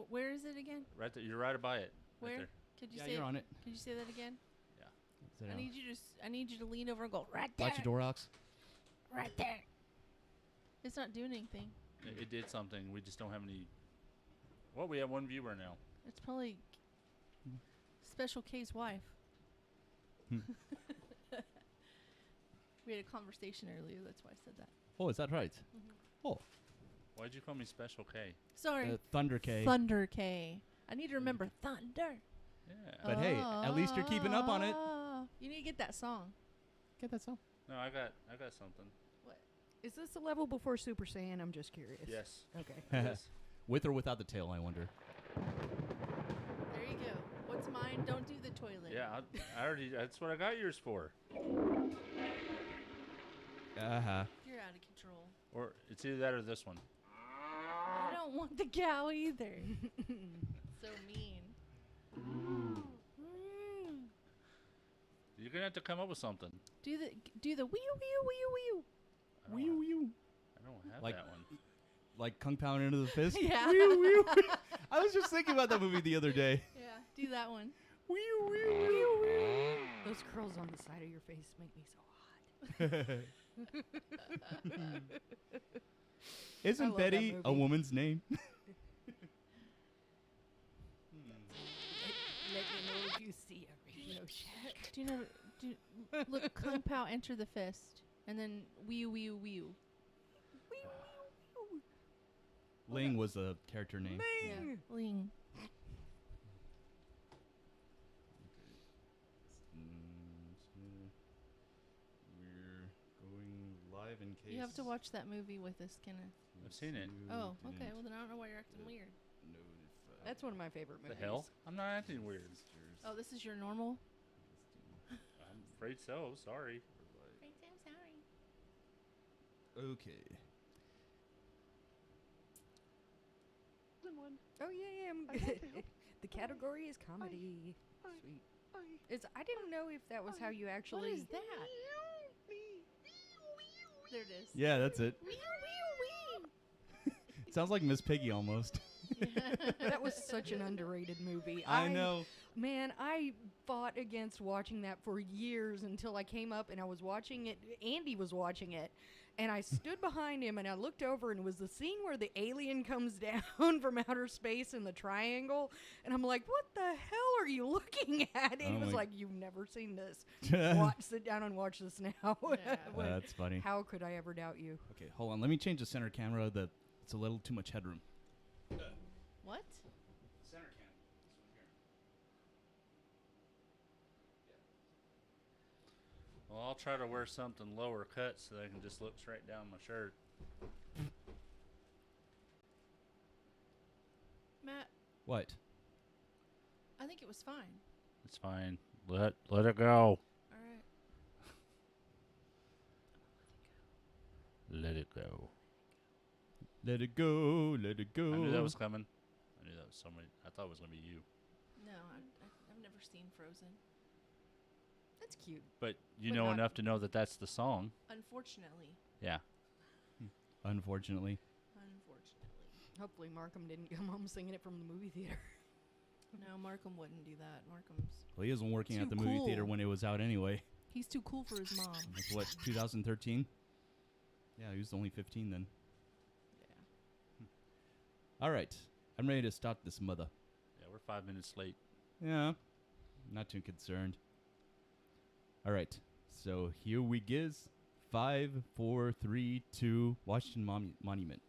Where is it again? Right there. You're right by it. Where? Right there. Could you Yeah, say you're it? on it. Could you say that again? Yeah. I need you to lean over and go right there. Watch your door, Ox. Right there. It's not doing anything. It did something. We just don't have any. Well, we have one viewer now. It's probably Special K's wife. We had a conversation earlier. That's why I said that. Oh, is that right? Mm-hmm. Oh, Why'd you call me Special K? Sorry. Thunder K. Thunder K. I need to remember Thunder. Yeah. But hey, at least you're keeping up on it. You need to get that song. Get that song. No, I got something. What? Is this the level before Super Saiyan? I'm just curious. Yes. Okay. Yes. With or without the tail, I wonder. There you go. What's mine? Don't do the toilet. Yeah, I already. That's what I got yours for. Uh-huh. You're out of control. Or it's either that or this one. I don't want the cow either. So mean. You're gonna have to come up with something. Do the wee wee wee wee. Wee wee. I don't have Like- that one. Like Kung Pao into the fist. Yeah. Wee, wee, wee. I was just thinking about that movie the other day. Yeah. Do that one. Wee, wee, wee, wee. Those curls on the side of your face make me so hot. I Isn't love that Betty a movie. woman's name? Let me know if you see a Radio Shack. Do you know? Look, Kung Pao enter the fist, and then wee wee wee. Ling was a character name. Yeah. Ling. We're going live in case. You have to watch that movie with us, Kenneth. I've seen it. Oh, okay. Well, then I don't know why you're acting weird. That's one of my favorite The movies. hell? I'm not acting weird. Oh, this is your normal? I'm afraid so. Sorry. I'm sorry. Okay. Oh yeah, the category is comedy. Sweet. I didn't know if that was how you actually. What is that? There it is. Yeah, that's it. Sounds like Miss Piggy almost. That was such an underrated movie. I know. Man, I fought against watching that for years until I came up and I was watching it. Andy was watching it. And I stood behind him and I looked over and it was the scene where the alien comes down from outer space in the triangle. And I'm like, what the hell are you looking at? And he was like, you've never seen this. Sit down and watch this now. Yeah. That's funny. How could I ever doubt you? Okay, hold on. Let me change the center camera. It's a little too much headroom. What? Center cam. This one here. Well, I'll try to wear something lower cut so that I can just look straight down my shirt. Matt, What? I think it was fine. It's fine. Let it go. All right. Let it go. Let it go. Let it go. I knew that was coming. I knew that was somebody. I thought it was gonna be you. No, I've never seen Frozen. That's cute. But you But know not- enough to know that that's the song. Unfortunately. Yeah. Unfortunately. Hopefully Markham didn't come home singing it from the movie theater. No, Markham wouldn't do that. Markham's... Well, he wasn't working Too at the movie theater cool. when it was out anyway. He's too cool for his mom. Like what, 2013? Yeah, he was only 15 then. Yeah. All right. I'm ready to start this mother. Yeah, we're 5 minutes late. Yeah. Not too concerned. All right. So here we giz. 5, 4, 3, 2. Washington Monument.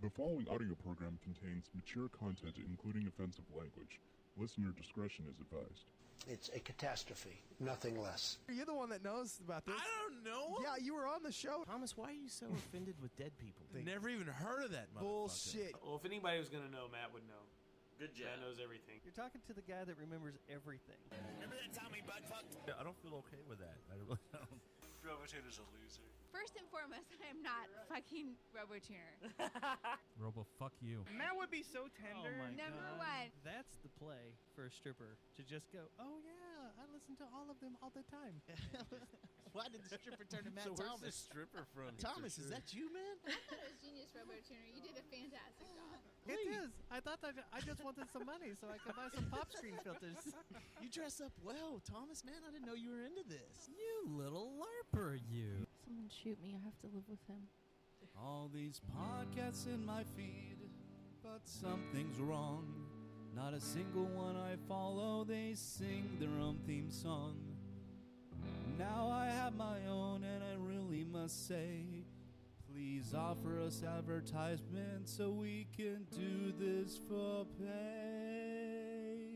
The following audio program contains mature content, including offensive language. Listener discretion is advised. It's a catastrophe, nothing less. You're the one that knows about this. I don't know. Yeah, you were on the show. Thomas, why are you so offended with dead people? Never even heard of that motherfucker. Bullshit. Well, if anybody was going to know, Matt would know. Good job. Matt knows everything. You're talking to the guy that remembers everything. Remember that time we butt fucked? I don't feel okay with that. I really don't. RoboTuner's a loser. First and foremost, I am not fucking RoboTuner. Robo, fuck you. Matt would be so tender. Number God. one. That's the play for a stripper to just go, oh yeah, I listen to all of them all the time. Why did the stripper turn to Matt So where's Thomas? the stripper from? Thomas, is that you, man? I thought it was genius, RoboTuner. You did a fantastic job. It is. I thought that I just wanted some money so I could buy some pop screen filters. You dress up well, Thomas, man. I didn't know you were into this. You little LARPer, you. Someone shoot me. I have to live with him. All these podcasts in my feed, but something's wrong. Not a single one I follow, they sing their own theme song. Now I have my own, and I really must say, please offer us advertisement so we can do this for pay.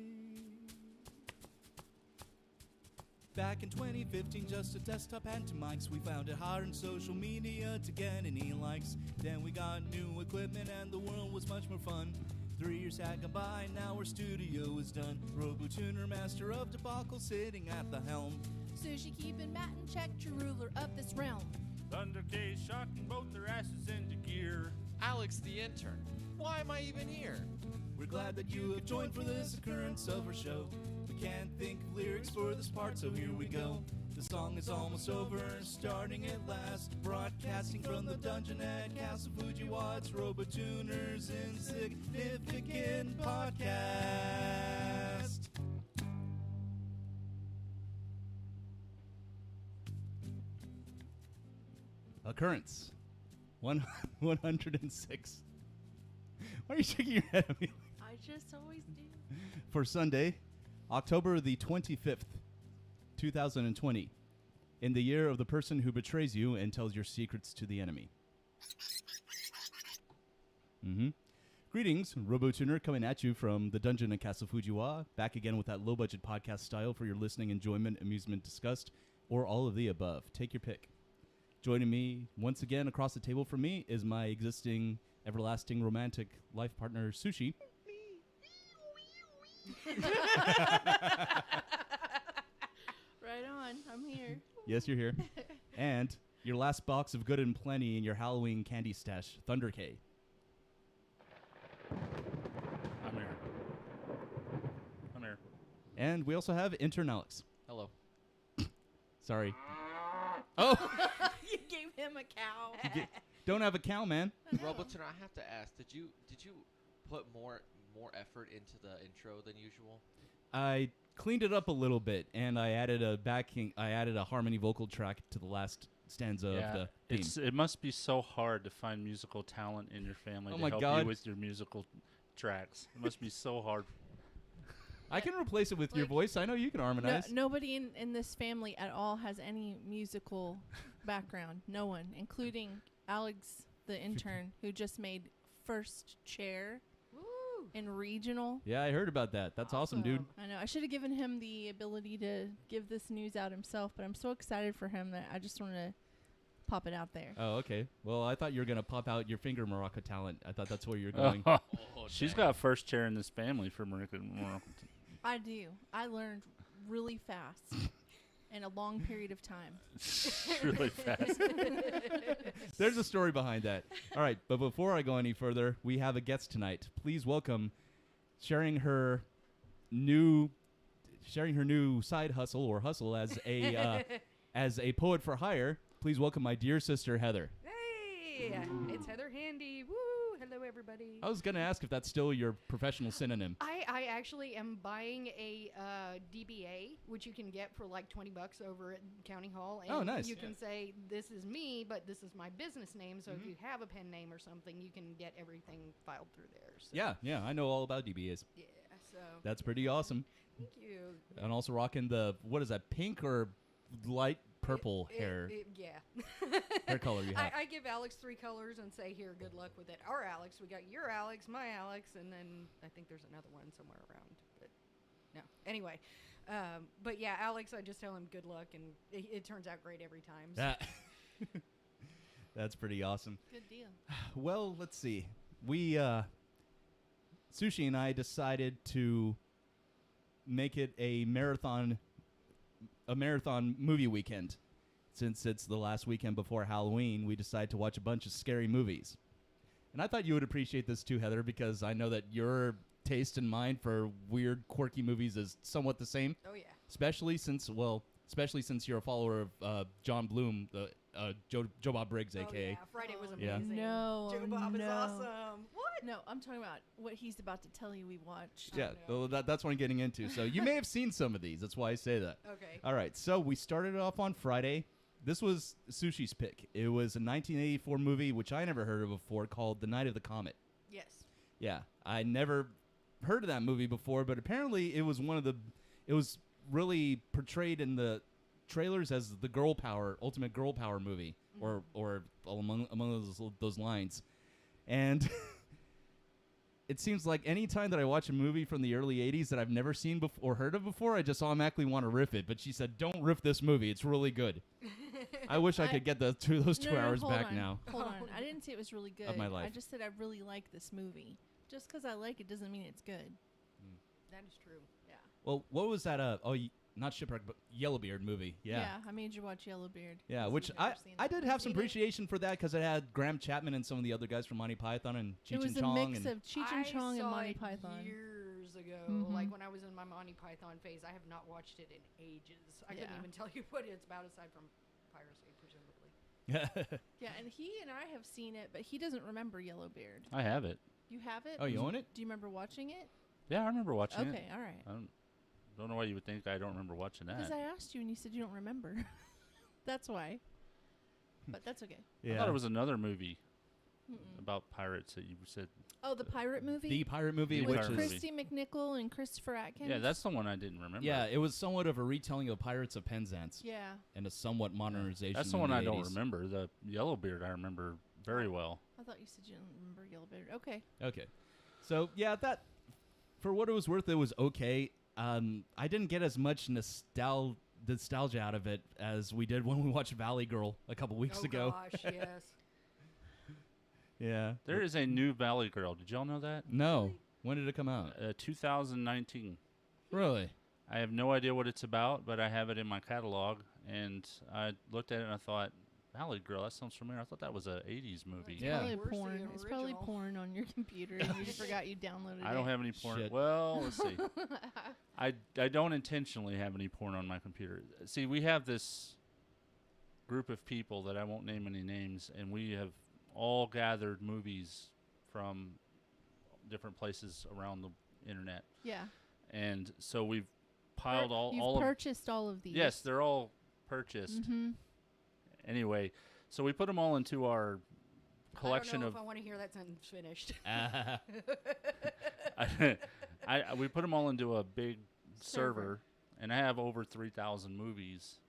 Back in 2015, just a desktop and two mics. We found it hard on social media to get any likes. Then we got new equipment and the world was much more fun. 3 years had gone by, now our studio is done. RoboTuner, master of debacle, sitting at the helm. Sushi keeping Matt in check, true ruler of this realm. Thunder K shocking both their asses into gear. Alex the intern. Why am I even here? We're glad that you have joined for this occurrence of our show. We can't think of lyrics for this part, so here we go. The song is almost over, starting at last. Broadcasting from the dungeon at Castle Fujiwa, it's RoboTuner's Insignificant Podcast. Occurrence 106. Why are you shaking your head at me? I just always do. For Sunday, October the 25th, 2020, in the year of the person who betrays you and tells your secrets to the enemy. Greetings, RoboTuner, coming at you from the dungeon in Castle Fujiwa, back again with that low-budget podcast style for your listening enjoyment, amusement, disgust, or all of the above. Take your pick. Joining me once again across the table from me is my existing, everlasting, romantic life partner, Sushi. Right on. I'm here. Yes, you're here. And your last box of good and plenty in your Halloween candy stash, Thunder K. I'm here. I'm here. And we also have intern Alex. Hello. Sorry. Oh! You gave him a cow. Don't have a cow, man. RoboTuner, I have to ask, did you put more effort into the intro than usual? I cleaned it up a little bit, and I added a harmony vocal track to the last stanza of the theme. It must be so hard to find musical talent in your family Oh to my help God. you with your musical tracks. It must be so hard. I can replace it with your voice. I know you can harmonize. Nobody in this family at all has any musical background. No one, including Alex, the intern, who just made first chair in regional. Yeah, I heard about that. That's awesome, dude. I know. I should have given him the ability to give this news out himself, but I'm so excited for him that I just want to pop it out there. Oh, okay. Well, I thought you were going to pop out your finger Morocco talent. I thought that's where you were going. She's got first chair in this family for Morocco. I do. I learned really fast in a long period of time. Really fast. There's a story behind that. All right, but before I go any further, we have a guest tonight. Please welcome, sharing her new side hustle or hustle as a poet for hire. Please welcome my dear sister Heather. Hey, it's Heather Handy. Woo! Hello, everybody. I was going to ask if that's still your professional synonym. I actually am buying a DBA, which you can get for like $20 over at County Hall. And Oh, nice. You can say, this is me, but this is my business name. So if you have a pen name or something, you can get everything filed through there. So. Yeah, I know all about DBAs. Yeah, so. That's pretty awesome. Thank you. And also rocking the, what is that, pink or light purple hair Yeah. hair color you have. I give Alex 3 colors and say, here, good luck with it. Our Alex, we got your Alex, my Alex, and then I think there's another one somewhere around. But no. Anyway. But yeah, Alex, I just tell him good luck, and it turns out great every time. So. That's pretty awesome. Good deal. Well, let's see. We, Sushi and I decided to make it a marathon movie weekend. Since it's the last weekend before Halloween, we decided to watch a bunch of scary movies. And I thought you would appreciate this too, Heather, because I know that your taste and mine for weird, quirky movies is somewhat the same. Oh, yeah. Especially since, well, especially since you're a follower of John Bloom, the Joe Bob Briggs, aka. Yeah, Friday was Yeah. amazing. No, Joe Bob is no. awesome. What? No, I'm talking about what he's about to tell you we watched. Yeah, well, that's what I'm getting into. So you may have seen some of these. That's why I say that. Okay. All right. So we started off on Friday. This was Sushi's pick. It was a 1984 movie, which I never heard of before, called The Night of the Comet. Yes. Yeah, I never heard of that movie before, but apparently it was it was really portrayed in the trailers as the girl power, ultimate girl power movie, or among those lines. And it seems like any time that I watch a movie from the early 80s that I've never seen or heard of before, I just automatically want to riff it. But she said, don't riff this movie. It's really good. I wish I could get those 2 hours back now. Hold on. I didn't say it was really good. Of my life. I just said I really like this movie. Just because I like it doesn't mean it's good. That is true. Yeah. Well, what was that? Not Shipwreck, but Yellowbeard movie. Yeah. I made you watch Yellowbeard. Yeah, which I did have some appreciation for that because it had Graham Chapman and some of the other guys from Monty Python and Cheech and Chong. It was a mix of Cheech and Chong and Monty Python. Years ago, like when I was in my Monty Python phase. I have not watched it in ages. I couldn't even tell you what it's about aside from piracy, presumably. Yeah, and he and I have seen it, but he doesn't remember Yellowbeard. I have it. You have it? Oh, you own it? Do you remember watching it? Yeah, I remember watching it. Okay, all right. I don't know why you would think I don't remember watching that. Because I asked you and you said you don't remember. That's why. But that's okay. I thought it was another movie about pirates that you said. Oh, the pirate movie? The pirate movie, with which is Christy McNichol and Christopher Atkins. Yeah, that's the one I didn't remember. Yeah, it was somewhat of a retelling of Pirates of Penzance. Yeah. And a somewhat modernization. That's the one I don't remember. The Yellowbeard I remember very well. I thought you said you didn't remember Yellowbeard. Okay. Okay. So, yeah, that, for what it was worth, it was okay. I didn't get as much nostalgia out of it as we did when we watched Valley Girl a couple weeks ago. Oh, gosh, yes. Yeah. There is a new Valley Girl. Did y'all know that? No. When did it come out? 2019. Really? I have no idea what it's about, but I have it in my catalog, and I looked at it and I thought, Valley Girl, that sounds familiar. I thought that was an 80s movie. It's probably porn. It's probably porn on your computer, and you forgot you downloaded it. I don't have any porn. Shit. Well, let's see. I don't intentionally have any porn on my computer. See, we have this group of people that I won't name any names, and we have all gathered movies from different places around the internet. Yeah. And so we've piled You've purchased all of these. Yes, they're all purchased. Mm-hmm. Anyway, so we put them all into our collection I don't know of. if I want to hear that sentence finished. We put them all into a big server, and I have over 3,000 movies,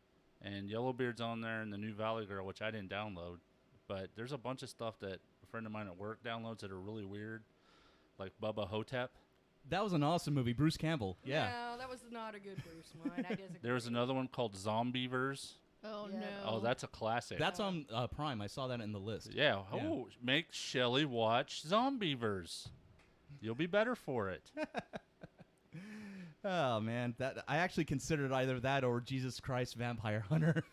and Yellowbeard's on there, and the new Valley Girl, which I didn't download, but there's a bunch of stuff that a friend of mine at work downloads that are really weird, like Bubba Hotep. That was an awesome movie, Bruce Campbell. Yeah. No, that was not a good Bruce one. I disagree. There was another one called Zombievers. Oh, Yeah. no. Oh, that's a classic. That's on Prime. I saw that in the list. Yeah. Yeah. Oh, make Shelly watch Zombievers. You'll be better for it. Oh, man. That I actually considered either that or Jesus Christ Vampire Hunter.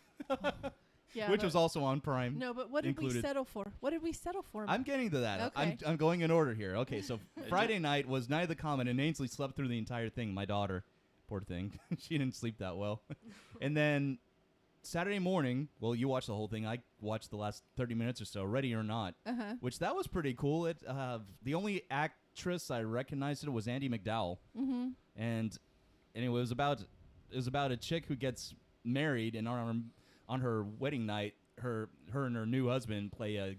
Yeah, which was also on Prime. No, but what did we settle for? What did we settle for? I'm getting to that. Okay. I'm going in order here. Okay, so Friday night was Night of the Comet, and Ainsley slept through the entire thing. My daughter, poor thing, she didn't sleep that well. And then Saturday morning, well, you watched the whole thing. I watched the last 30 minutes or so, Ready or Not, which that was pretty cool. It the only actress I recognized was Andie MacDowell, and anyway, it was about a chick who gets married, and on her wedding night, her and her new husband play a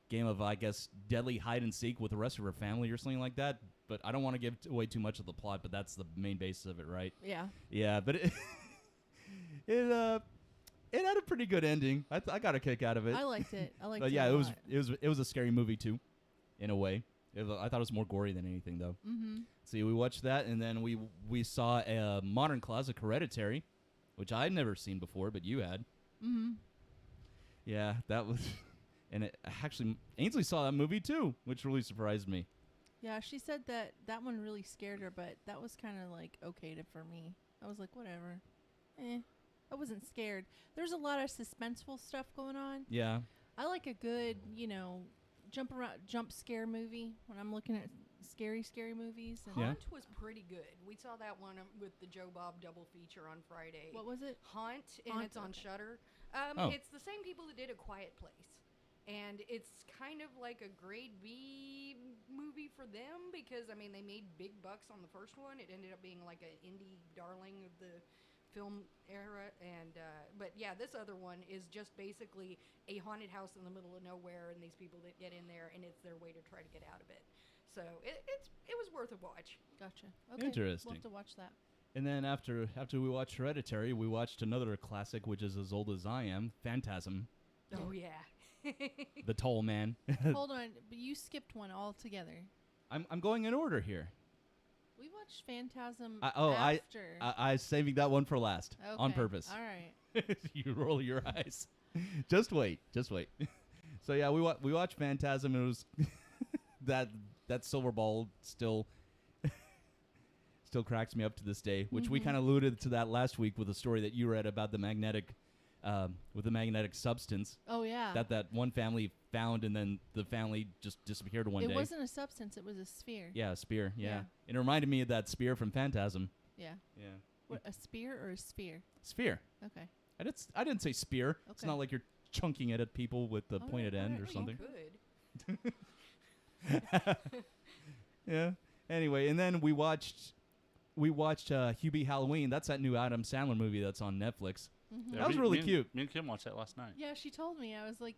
game of, I guess, deadly hide and seek with the rest of her family or something like that. But I don't want to give away too much of the plot, but that's the main basis of it, right? Yeah. Yeah, but it had a pretty good ending. I got a kick out of it. I liked it. But yeah, it was a scary movie too, in a way. I thought it was more gory than anything though. Mm-hmm. See, we watched that, and then we saw a modern classic, Hereditary, which I'd never seen before, but you had. Mm-hmm. Yeah, that was, and actually Ainsley saw that movie too, which really surprised me. Yeah, she said that one really scared her, but that was kind of like okay for me. I was like, whatever. I wasn't scared. There's a lot of suspenseful stuff going on. Yeah. I like a good, jump scare movie when I'm looking at scary movies. And Haunt was pretty good. We saw that one with the Joe Bob double feature on Friday. What was it? Haunt, and Haunt, it's on okay. Shudder. Oh. It's the same people that did A Quiet Place. And it's kind of like a grade B movie for them because, I mean, they made big bucks on the first one. It ended up being like an indie darling of the film era. And but yeah, this other one is just basically a haunted house in the middle of nowhere and these people that get in there, and it's their way to try to get out of it. So it was worth a watch. Gotcha. Okay. Interesting. We'll have to watch that. And then after we watched Hereditary, we watched another classic, which is as old as I am, Phantasm. Oh, yeah. The Tall Man. Hold on, but you skipped one altogether. I'm going in order here. We watched Phantasm I after. saving that one for last on Okay, purpose. All right. You roll your eyes. Just wait. So yeah, we watched Phantasm. And it was that silver ball still cracks me up to this day. Which we kind of alluded to that last week with a story that you read about the magnetic substance. Oh yeah. That one family found, and then the family just disappeared one day. It wasn't a substance; it was a sphere. Yeah, a spear. Yeah. Yeah. And it reminded me of that spear from Phantasm. Yeah. Yeah. What, a spear or a sphere? Sphere. Okay. I didn't say spear. It's Okay. not like you're chunking it at people with the pointed end or something. You could. Yeah. Anyway, and then we watched Hubie Halloween. That's that new Adam Sandler movie that's on Netflix. Mm-hmm. That was really cute. Me and Kim watched that last night. Yeah, she told me. I was like,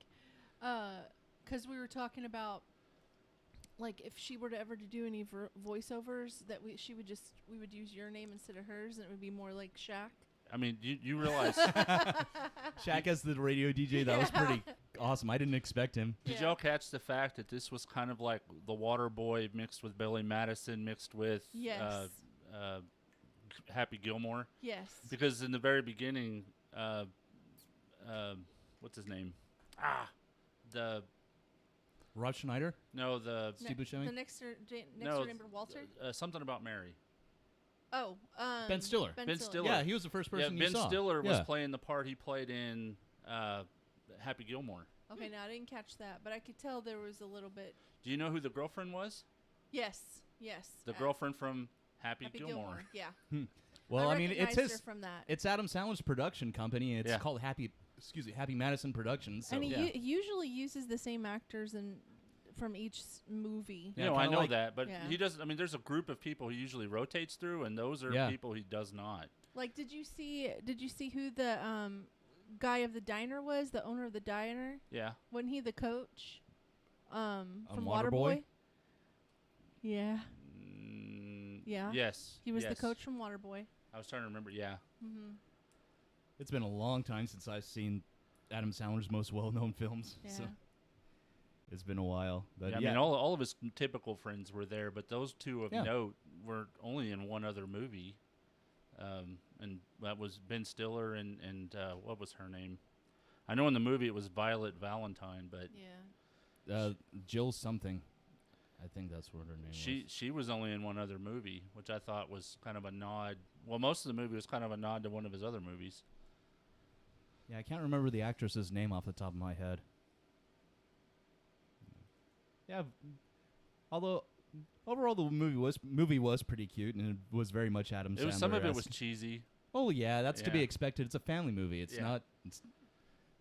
because we were talking about, like, if she were to ever to do any voiceovers, that we would use your name instead of hers, and it would be more like Shaq. I mean, you realize Shaq as the radio DJ. That was pretty awesome. I didn't expect him. Did y'all catch the fact that this was kind of like the Water Boy mixed with Billy Madison mixed with Happy Gilmore? Yes. Because in the very beginning, what's his name? The Rob Schneider? No, the Steve Buscemi? The next door neighbor Walter. Something about Mary. Oh, Ben Stiller. Ben Stiller. Yeah, he was the first person you Ben saw. Stiller was Yeah. playing the part he played in Happy Gilmore. Okay, now I didn't catch that, but I could tell there was a little bit. Do you know who the girlfriend was? Yes. The girlfriend from Happy Gilmore. Yeah. Well, I mean, it's recognized her from that. It's Adam Sandler's production company. It's called Happy Madison Productions. So. And he usually uses the same actors from each movie. You know, I know like, that, but he doesn't. I mean, there's a group of people he usually rotates through, and those are people he does not. Like, did you see who the guy of the diner was? The owner of the diner? Yeah. Wasn't he the coach? From Waterboy? Yeah. Yeah. Yes. He was the coach from Waterboy. I was trying to remember. Yeah. Mm-hmm. It's been a long time since I've seen Adam Sandler's most well-known films. Yeah. So it's been a while. But I mean, all of his typical friends were there, but those two of note were only in one other movie, and that was Ben Stiller and what was her name? I know in the movie it was Violet Valentine, but Jill something. I think that's what her name was. She was only in one other movie, which I thought was kind of a nod. Well, most of the movie was kind of a nod to one of his other movies. Yeah, I can't remember the actress's name off the top of my head. Yeah, although overall the movie was pretty cute and it was very much Adam Sandler. Some of it was cheesy. Oh yeah, that's to be expected. It's a family movie. It's not.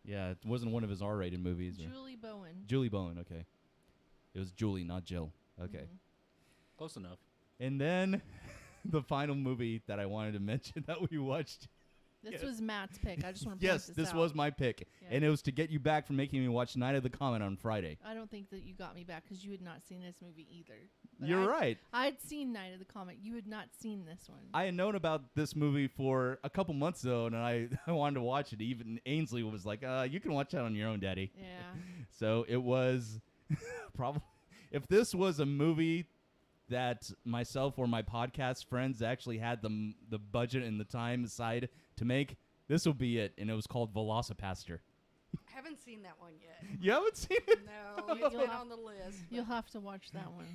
It wasn't one of his R-rated movies. Julie Bowen. Julie Bowen. Okay, it was Julie, not Jill. Okay, close enough. And then the final movie that I wanted to mention that we watched. This was Matt's pick. I just want to Yes, point this out. was my pick, and it was to get you back from making me watch Night of the Comet on Friday. I don't think that you got me back because you had not seen this movie either. You're right. I'd seen Night of the Comet. You had not seen this one. I had known about this movie for a couple months though, and I wanted to watch it. Even Ainsley was like, "You can watch that on your own, Daddy." Yeah. So it was probably if this was a movie that myself or my podcast friends actually had the budget and the time aside to make, this will be it. And it was called Velocipaster. Haven't seen that one yet. You haven't seen it? No, it's been on the list. You'll have to watch that one.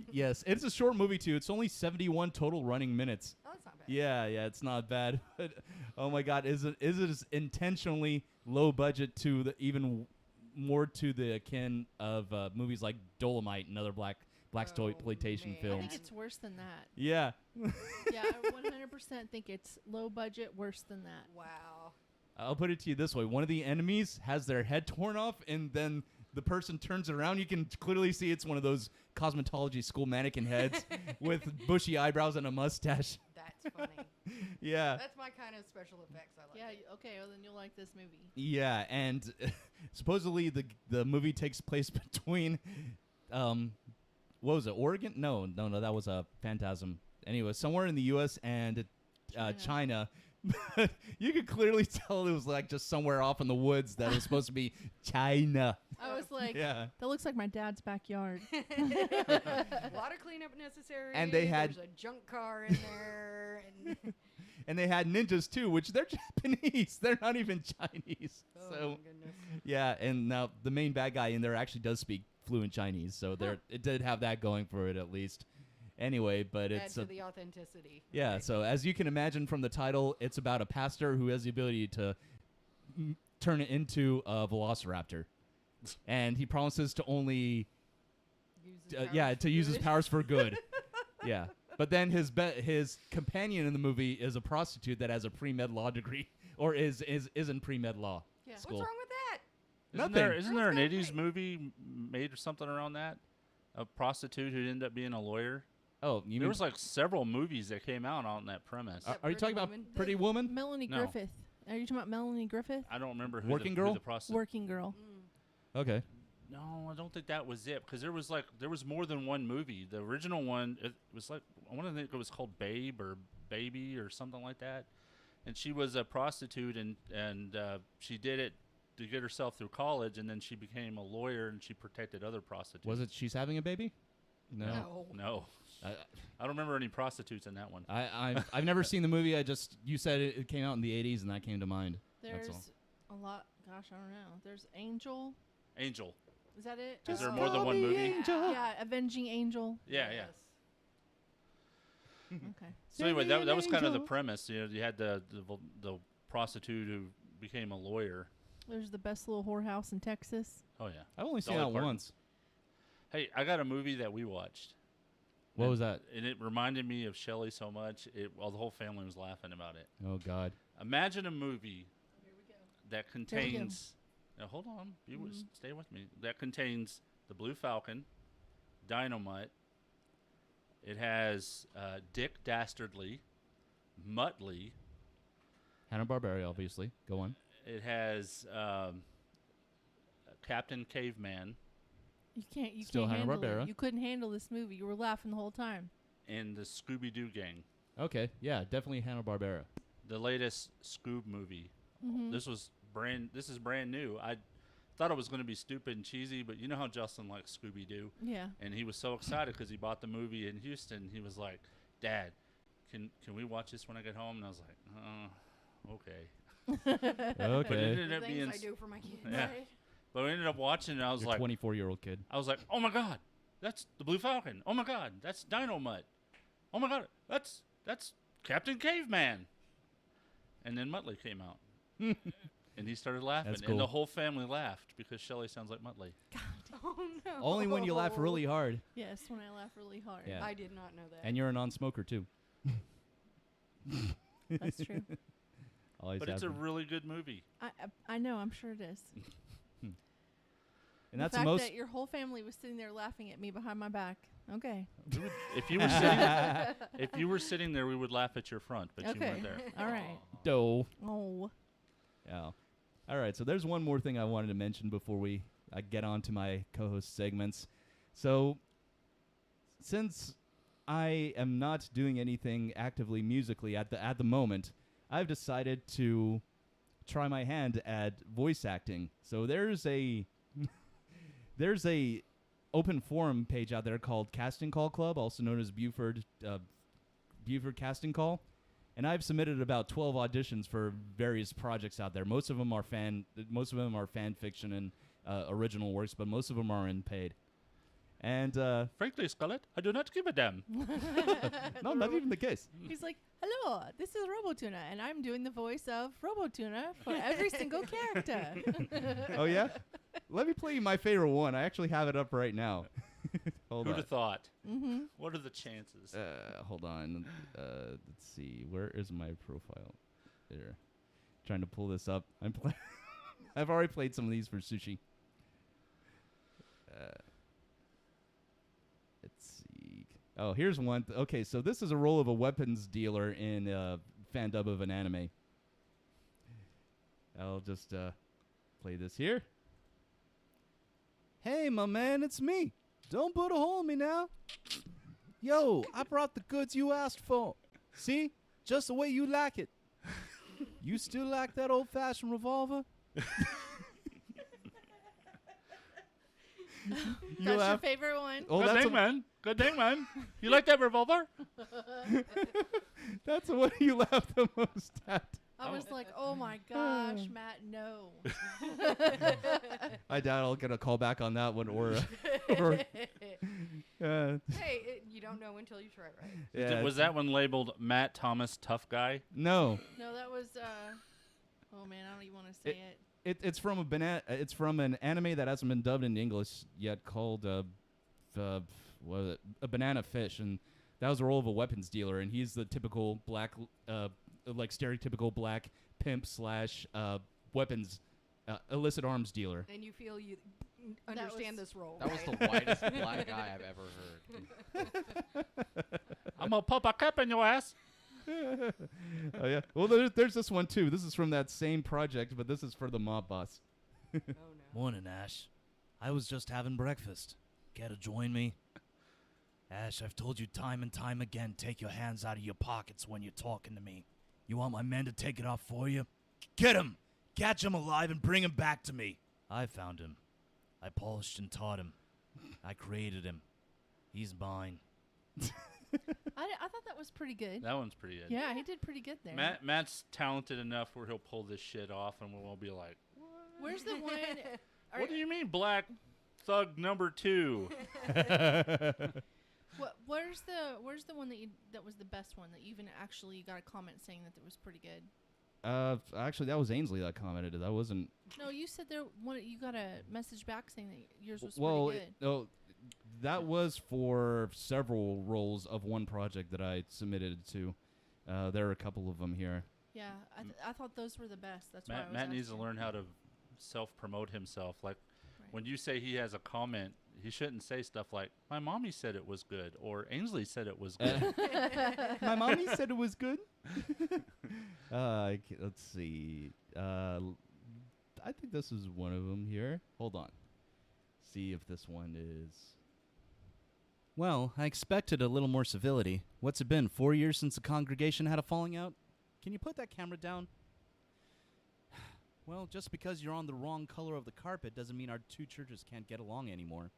Yes, it's a short movie too. It's only 71 total running minutes. Oh, that's not bad. Yeah, it's not bad. But oh my God, is it intentionally low budget to the even more to the akin of movies like Dolomite and other black blaxploitation I films. think it's worse than that. Yeah. Yeah, I 100% think it's low budget, worse than that. Wow. I'll put it to you this way: one of the enemies has their head torn off, and then the person turns around. You can clearly see it's one of those cosmetology school mannequin heads with bushy eyebrows and a mustache. That's funny. Yeah. That's my kind of special effects. I like. Yeah, it. okay, well, then you'll like this movie. Yeah, and supposedly the movie takes place between, what was it, Oregon? No, that was a Phantasm. Anyway, somewhere in the U.S. and China. You could clearly tell it was like just somewhere off in the woods that it was supposed to be China. I was like, Yeah. that looks like my dad's backyard. A lot of cleanup necessary. And they had- There's a junk car in there. And And they had ninjas too, which they're Japanese. They're not even Chinese. Oh, So my goodness. yeah, and now the main bad guy in there actually does speak fluent Chinese, so it did have that going for it at least. Anyway, but Add it's to the authenticity. yeah. So as you can imagine from the title, it's about a pastor who has the ability to turn it into a velociraptor, and he promises to only use his powers for good. Yeah. But then his companion in the movie is a prostitute that has a pre-med law degree, or is in pre-med law school. What's wrong with that? Isn't there an 80s movie made or something around that? A prostitute who ended up being a lawyer? Oh, there was like several movies that came out on that premise. Are you talking about Pretty Woman? Melanie No. Griffith. Are you talking about Melanie Griffith? I don't remember who Working who Girl? the prostitute. Working Girl. Okay. No, I don't think that was it, because there was more than one movie. The original one, it was like, I want to think it was called Babe or Baby or something like that, and she was a prostitute, and she did it to get herself through college, and then she became a lawyer and she protected other prostitutes. Was it She's Having a Baby? No. No. I don't remember any prostitutes in that one. I've never seen the movie. You said it came out in the 80s, and that came to mind. There's That's all. a lot. Gosh, I don't know. There's Angel. Angel. Is that it? Is there more than one movie? Yeah, Avenging Angel. Yeah. Okay. So anyway, that was kind of the premise. You know, you had the prostitute who became a lawyer. There's the best little whorehouse in Texas. Oh yeah, I've only seen Dolly that Parton. once. Hey, I got a movie that we watched. What was that? And it reminded me of Shelley so much. The whole family was laughing about it. Oh God. Imagine a movie that Here we go. contains. Now hold on, stay with me. That contains the Blue Falcon, Dynamite. It has Dick Dastardly, Muttley. Hanna-Barbera, obviously. Go on. It has Captain Caveman. You can't Still can't handle Hanna-Barbera. it. You couldn't handle this movie. You were laughing the whole time. And the Scooby-Doo Gang. Okay, yeah, definitely Hanna-Barbera. The latest Scoob movie. Mhm. This is brand new. I thought it was going to be stupid and cheesy, but you know how Justin likes Scooby-Doo. Yeah. And he was so excited because he bought the movie in Houston. He was like, "Dad, can we watch this when I get home?" And I was like, "Okay." Okay. But it ended The up things being I do for my kids. Yeah. But we ended up watching, and I was Your like, 24-year-old kid. I was like, "Oh my God, that's the Blue Falcon! Oh my God, that's Dynamite! Oh my God, that's Captain Caveman!" And then Muttley came out, and he started laughing, That's and the cool. whole family laughed because Shelley sounds like Muttley. Oh no. Only when you laugh really hard. Yes, when I laugh really hard. Yeah. I did not know that. And you're a non-smoker too. That's true. Always But it's a have been. really good movie. I know. I'm sure it is. And the that's fact the most. that your whole family was sitting there laughing at me behind my back. Okay. If you were sitting there, we would laugh at your front, but you Okay. weren't there. All right. Doe. Oh. Yeah. All right. So there's one more thing I wanted to mention before I get on to my co-host segments. So since I am not doing anything actively musically at the moment, I've decided to try my hand at voice acting. So there's a open forum page out there called Casting Call Club, also known as Buford Casting Call. And I've submitted about 12 auditions for various projects out there. Most of them are fan fiction and original works, but most of them are unpaid. And frankly, Scarlett, I do not give a damn. No, not even the case. He's like, "Hello, this is Robotuna, and I'm doing the voice of Robotuna for every single character." Oh yeah? Let me play you my favorite one. I actually have it up right now. Hold Who'd on. have thought? Mm-hmm. What are the chances? Hold on. Let's see. Where is my profile? There. Trying to pull this up. I've already played some of these for sushi. Let's see. Oh, here's one. Okay, so this is a role of a weapons dealer in a fan dub of an anime. I'll just play this here. Hey, my man, it's me. Don't put a hole in me now. Yo, I brought the goods you asked for. See? Just the way you like it. You still like that old-fashioned revolver? That's your favorite one? Oh, Good thing, man. Good thing, man. You like that revolver? That's the one you laugh the most at. I was like, oh my gosh, Matt, no. I doubt I'll get a call back on that one or Hey, you don't know until you try, right? Yeah, Was that one labeled Matt Thomas Tough Guy? No. No, that was, oh man, I don't even want to say it. It's from it's from an anime that hasn't been dubbed in English yet called what was it? A Banana Fish, and that was the role of a weapons dealer, and he's the typical black like stereotypical black pimp slash weapons illicit arms dealer. And you feel you understand this role. That was the whitest black guy I've ever heard. I'm gonna pop a cap in your ass. Oh yeah. Well, there's this one too. This is from that same project, but this is for the mob boss. Oh no. Morning, Ash. I was just having breakfast. Care to join me? Ash, I've told you time and time again, take your hands out of your pockets when you're talking to me. You want my men to take it off for you? Get him! Catch him alive and bring him back to me. I found him. I polished and taught him. I created him. He's mine. I thought that was pretty good. That one's pretty good. Yeah, he did pretty good there. Matt's talented enough where he'll pull this shit off, and we'll all be like, Where's the one? "What do you mean, Black Thug number 2?" Where's the one that was the best one that you even actually got a comment saying that it was pretty good? Actually, that was Ainsley that commented. That wasn't. No, you said you got a message back saying that yours was Well, pretty good. that was for several roles of one project that I submitted to. There are a couple of them here. Yeah, I thought those were the best. That's why I was Matt needs to asking. learn how to self-promote himself. Like, when you say he has a comment, he shouldn't say stuff like, "My mommy said it was good," or "Ainsley said it was good." My mommy said it was good. Let's see. I think this is one of them here. Hold on. See if this one is. Well, I expected a little more civility. What's it been, 4 years since the congregation had a falling out? Can you put that camera down? Well, just because you're on the wrong color of the carpet doesn't mean our two churches can't get along anymore.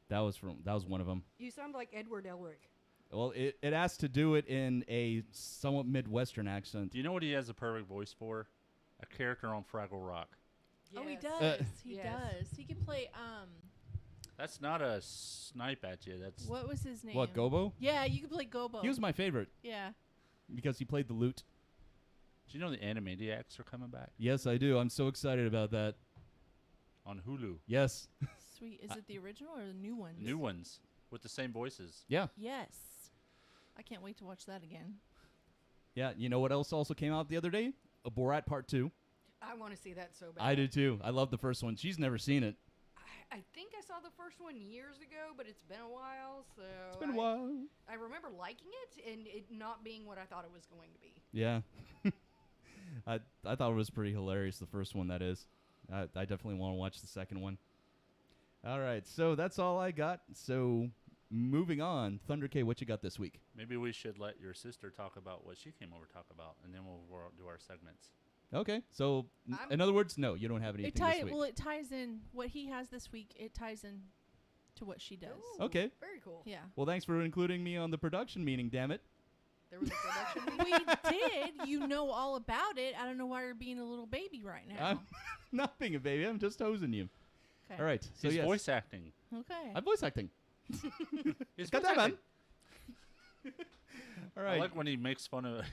That was one of them. You sound like Edward Elric. Well, it asked to do it in a somewhat Midwestern accent. Do you know what he has the perfect voice for? A character on Fraggle Rock. Oh, he Yes. does. He Yes. does. He can play. That's not a snipe at you. That's What was his name? What, Gobo? Yeah, you can play Gobo. He was my favorite Yeah. because he played the lute. Do you know the Animaniacs are coming back Yes, I do. I'm so excited about that. on Hulu? Yes. Sweet. Is it the original or the new ones? New ones with the same voices. Yeah. Yes. I can't wait to watch that again. Yeah. You know what else also came out the other day? A Borat Part 2. I want to see that so bad. I do too. I love the first one. She's never seen it. I think I saw the first one years ago, but it's been a while, so It's been a while. I remember liking it and it not being what I thought it was going to be. Yeah. I thought it was pretty hilarious, the first one, that is. I definitely want to watch the second one. All right, so that's all I got. So moving on, Thunder K, what you got this week? Maybe we should let your sister talk about what she came over to talk about, and then we'll do our segments. Okay, so in other words, no, you don't have anything this week. Well, it ties in what he has this week. It ties in to what she does. Ooh, Okay. Very cool. Yeah. Well, thanks for including me on the production meeting, damn it. There was a production We did. You know all about it. I don't know why you're being a little baby right now. I'm not being a baby. I'm just hosing you. Okay. All right. So He's yes. voice acting. Okay. I'm voice acting. He's Got voice that, man. acting. All I right. like when he makes fun of.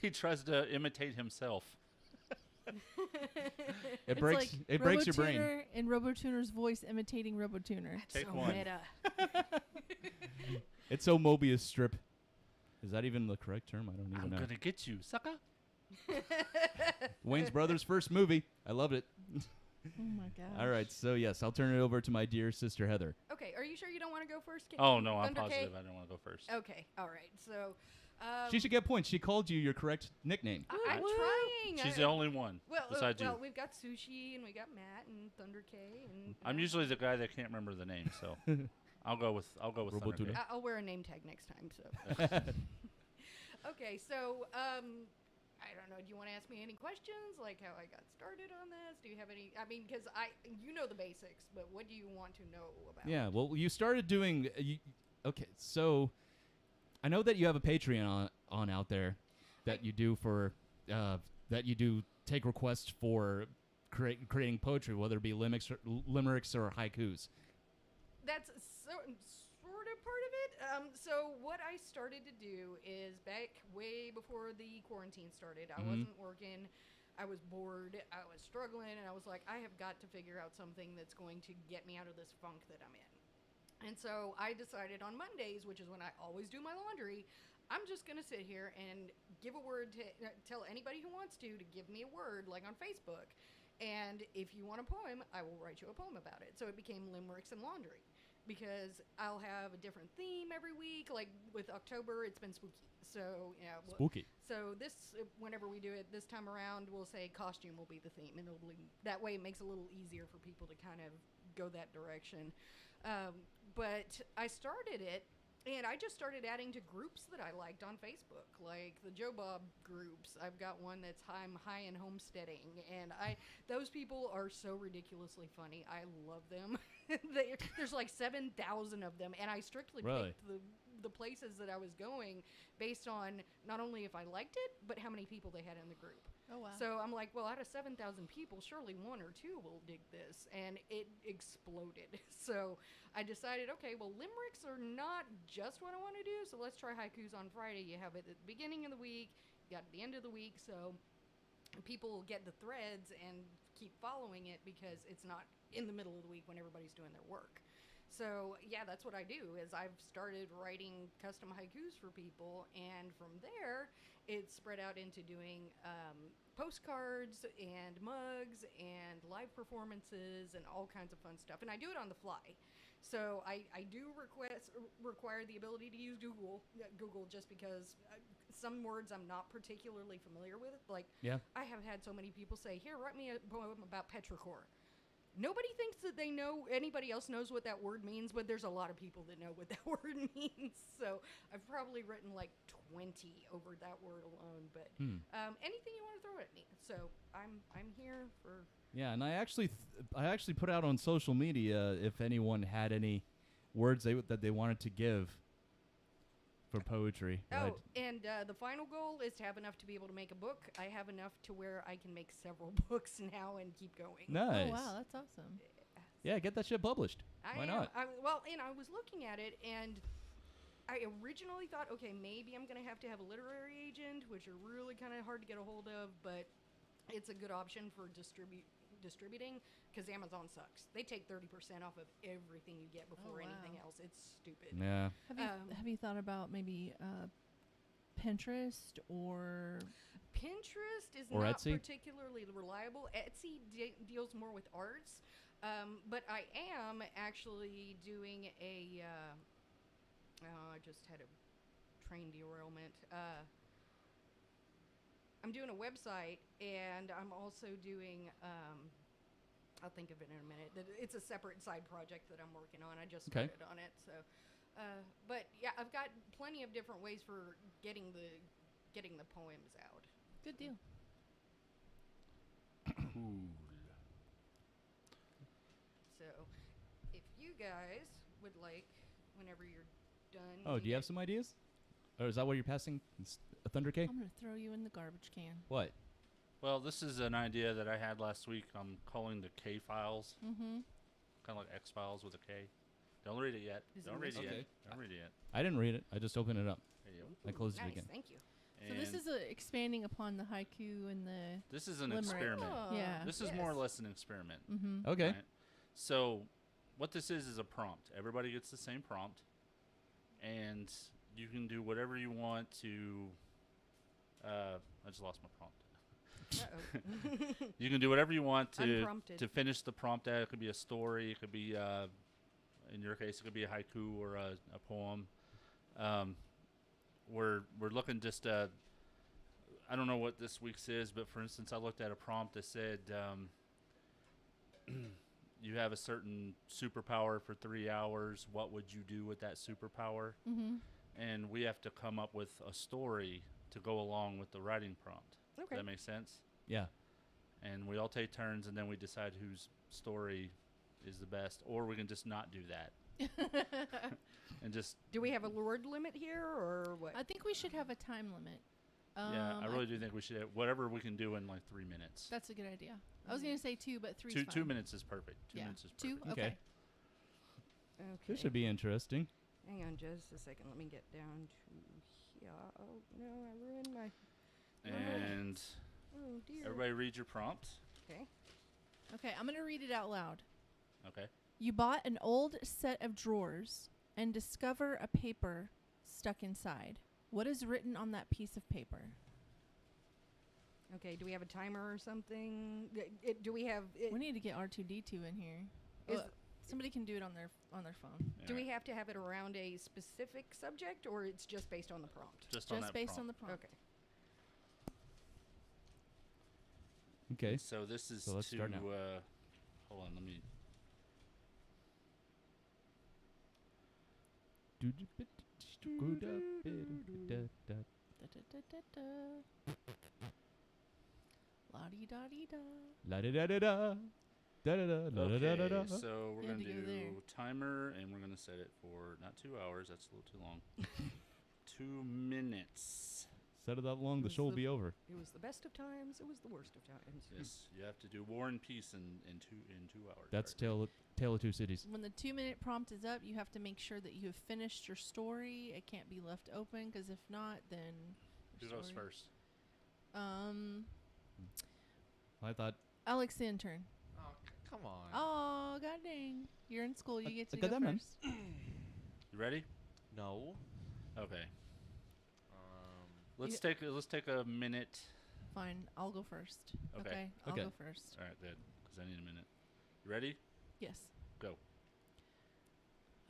He tries to imitate himself. It breaks. Like it breaks your brain. RoboTuner and RoboTuner's voice imitating RoboTuner. That's so meta. It's so Mobius strip. Is that even the correct term? I don't even know. I'm gonna get you, sucker. Wayne's Brothers' first movie. I loved it. Oh my god. All right, so yes, I'll turn it over to my dear sister Heather. Okay, are you sure you don't want to go first? Oh no, I'm Thunder positive K? I don't want to go first. Okay, all right. So, She should get points. She called you your correct nickname. I'm trying. She's the only one besides you. Well, we've got Sushi and we got Matt and Thunder K and. I'm usually the guy that can't remember the name, so I'll go with Thunder K. I'll wear a name tag next time. So. Okay, so I don't know. Do you want to ask me any questions, like how I got started on this? Do you have any? I mean, because you know the basics, but what do you want to know about? Yeah, well, you started doing. Okay, so I know that you have a Patreon on out there that you do for that you do take requests for creating poetry, whether it be limericks or haikus. That's sort of part of it. So what I started to do is back way before the quarantine started, I wasn't working, I was bored, I was struggling, and I was like, I have got to figure out something that's going to get me out of this funk that I'm in. And so I decided on Mondays, which is when I always do my laundry, I'm just going to sit here and give a word to tell anybody who wants to give me a word, like on Facebook. And if you want a poem, I will write you a poem about it. So it became Limericks and Laundry. Because I'll have a different theme every week. Like with October, it's been spooky. So, yeah. Spooky. So whenever we do it this time around, we'll say costume will be the theme. And that way it makes it a little easier for people to kind of go that direction. But I started it, and I just started adding to groups that I liked on Facebook, like the Joe Bob groups. I've got one that's I'm High and Homesteading, and those people are so ridiculously funny. I love them. There's like 7,000 of them, and I strictly picked the places that I was going based on not only if I liked it, but how many people they had in the group. Oh, wow. So I'm like, well, out of 7,000 people, surely one or two will dig this. And it exploded. So I decided, okay, well, limericks are not just what I want to do. So let's try haikus on Friday. You have it at the beginning of the week, you got it at the end of the week. So people will get the threads and keep following it because it's not in the middle of the week when everybody's doing their work. So, yeah, that's what I do is I've started writing custom haikus for people, and from there, it spread out into doing postcards and mugs and live performances and all kinds of fun stuff. And I do it on the fly. So I do require the ability to use Google just because some words I'm not particularly familiar with. Like, I have had so many people say, here, write me a poem about petrichor. Nobody thinks that anybody else knows what that word means, but there's a lot of people that know what that word means. So I've probably written like 20 over that word alone, but anything you want to throw at me. So I'm here for. Yeah, and I actually put out on social media if anyone had any words that they wanted to give for poetry. Oh, and the final goal is to have enough to be able to make a book. I have enough to where I can make several books now and keep going. Nice. Oh, wow, that's awesome. Yeah, get that shit published. Why not? I was looking at it, and I originally thought, okay, maybe I'm going to have a literary agent, which are really kind of hard to get a hold of, but it's a good option for distributing because Amazon sucks. They take 30% off of everything you get before anything else. It's stupid. Yeah. Have you thought about maybe Pinterest or Pinterest is or not Etsy? Particularly reliable. Etsy deals more with arts, but I am actually doing a. I just had a train derailment. I'm doing a website, and I'm also doing. I'll think of it in a minute. It's a separate side project that I'm working on. I just started on it, so. But yeah, I've got plenty of different ways for getting the poems out. Good deal. Cool. So, if you guys would like, whenever you're done. Oh, do you have some ideas? Or is that what you're passing? A Thunder K? I'm going to throw you in the garbage can. What? Well, this is an idea that I had last week. I'm calling the K files. Mm-hmm. Kind of like X Files with a K. Don't read it yet. Don't read it yet. Don't read it yet. I didn't read it. I just opened it up. There you go. I closed nice, it again. Thank you. So this is expanding upon the haiku and the. This is an limerick. experiment. Yeah. This is more or less an experiment. Mm-hmm. Okay. Right? So, what this is a prompt. Everybody gets the same prompt, and you can do whatever you want to. I just lost my prompt. You can do whatever you want to finish the prompt. It could be a story. It could be, in your case, it could be a haiku or a poem. We're looking just. I don't know what this week's is, but for instance, I looked at a prompt that said you have a certain superpower for 3 hours. What would you do with that superpower? Mm-hmm. And we have to come up with a story to go along with the writing prompt. Okay. Does that make sense? Yeah. And we all take turns, and then we decide whose story is the best, or we can just not do that. And just. Do we have a word limit here, or what? I think we should have a time limit. Yeah, I really do think we should have whatever we can do in like 3 minutes. That's a good idea. I was gonna say 2, but 3's 2 fine. 2 minutes is perfect. 2 Yeah. minutes is perfect. 2? Okay. This should be interesting. Hang on just a second. Let me get down to here. Oh, no, I ruined my... And oh, dear. Everybody read your prompt. Okay. Okay, I'm going to read it out loud. Okay. You bought an old set of drawers and discover a paper stuck inside. What is written on that piece of paper? Okay, do we have a timer or something? Do we have... we need to get R2-D2 in here. Somebody can do it on their phone. Do we have to have it around a specific subject, or it's just based on the prompt? Just based prompt. on the prompt. Okay. Okay. So this is let's start now. Hold on, let me. La-dee-da-dee-da. La-da-da-da-da. Da-da-da-da-da-da-da. Okay, so we're You going had to to go there. do timer, and we're going to set it for not 2 hours. That's a little too long. 2 minutes. Set it that long, the show will be over. It was the best of times. It was the worst of times. Yes, you have to do War and Peace in 2 hours. That's Tale of Two Cities. When the 2-minute prompt is up, you have to make sure that you have finished your story. It can't be left open, because if not, then... Who goes first? I thought... Alex the intern. Oh, come on. Oh, god dang. You're in school. You get to got go that, man. first. You ready? No. Okay. Let's take a minute. Fine. I'll go first. Okay. I'll go first. All right, good. Because I need a minute. You ready? Yes. Go.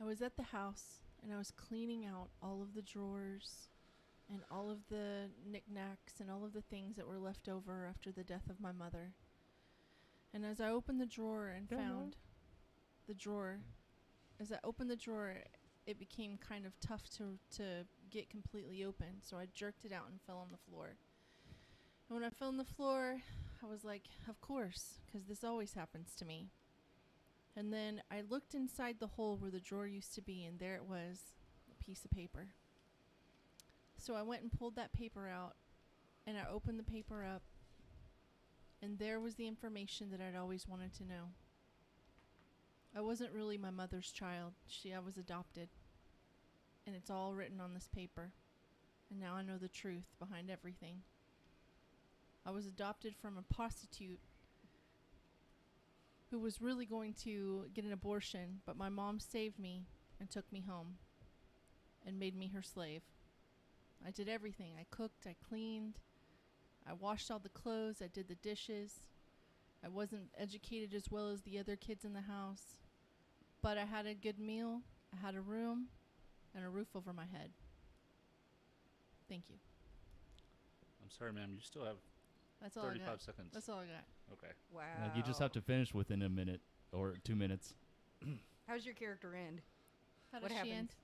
I was at the house, and I was cleaning out all of the drawers and all of the knickknacks and all of the things that were left over after the death of my mother. And as I opened the drawer and found the drawer, it became kind of tough to get completely open. So I jerked it out and fell on the floor. And when I fell on the floor, I was like, of course, because this always happens to me. And then I looked inside the hole where the drawer used to be, and there it was, a piece of paper. So I went and pulled that paper out, and I opened the paper up, and there was the information that I'd always wanted to know. I wasn't really my mother's child. I was adopted. And it's all written on this paper. And now I know the truth behind everything. I was adopted from a prostitute who was really going to get an abortion, but my mom saved me and took me home and made me her slave. I did everything. I cooked, I cleaned, I washed all the clothes, I did the dishes. I wasn't educated as well as the other kids in the house, but I had a good meal, I had a room, and a roof over my head. Thank you. I'm sorry, ma'am. You still have That's all I 35 got. seconds. That's all I got. Okay. Wow. Like you just have to finish within a minute or 2 minutes. How's your character end? How What does she happens?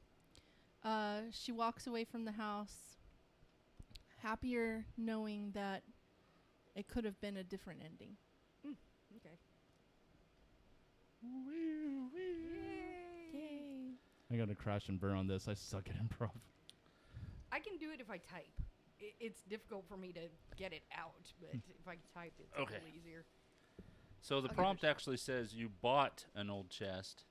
end? She walks away from the house, happier knowing that it could have been a different ending. Okay. Yay. I gotta crash and burn on this. I suck at improv. I can do it if I type. It's difficult for me to get it out, but if I type, it's a Okay. little easier. So the Okay, prompt actually says you bought an old chest.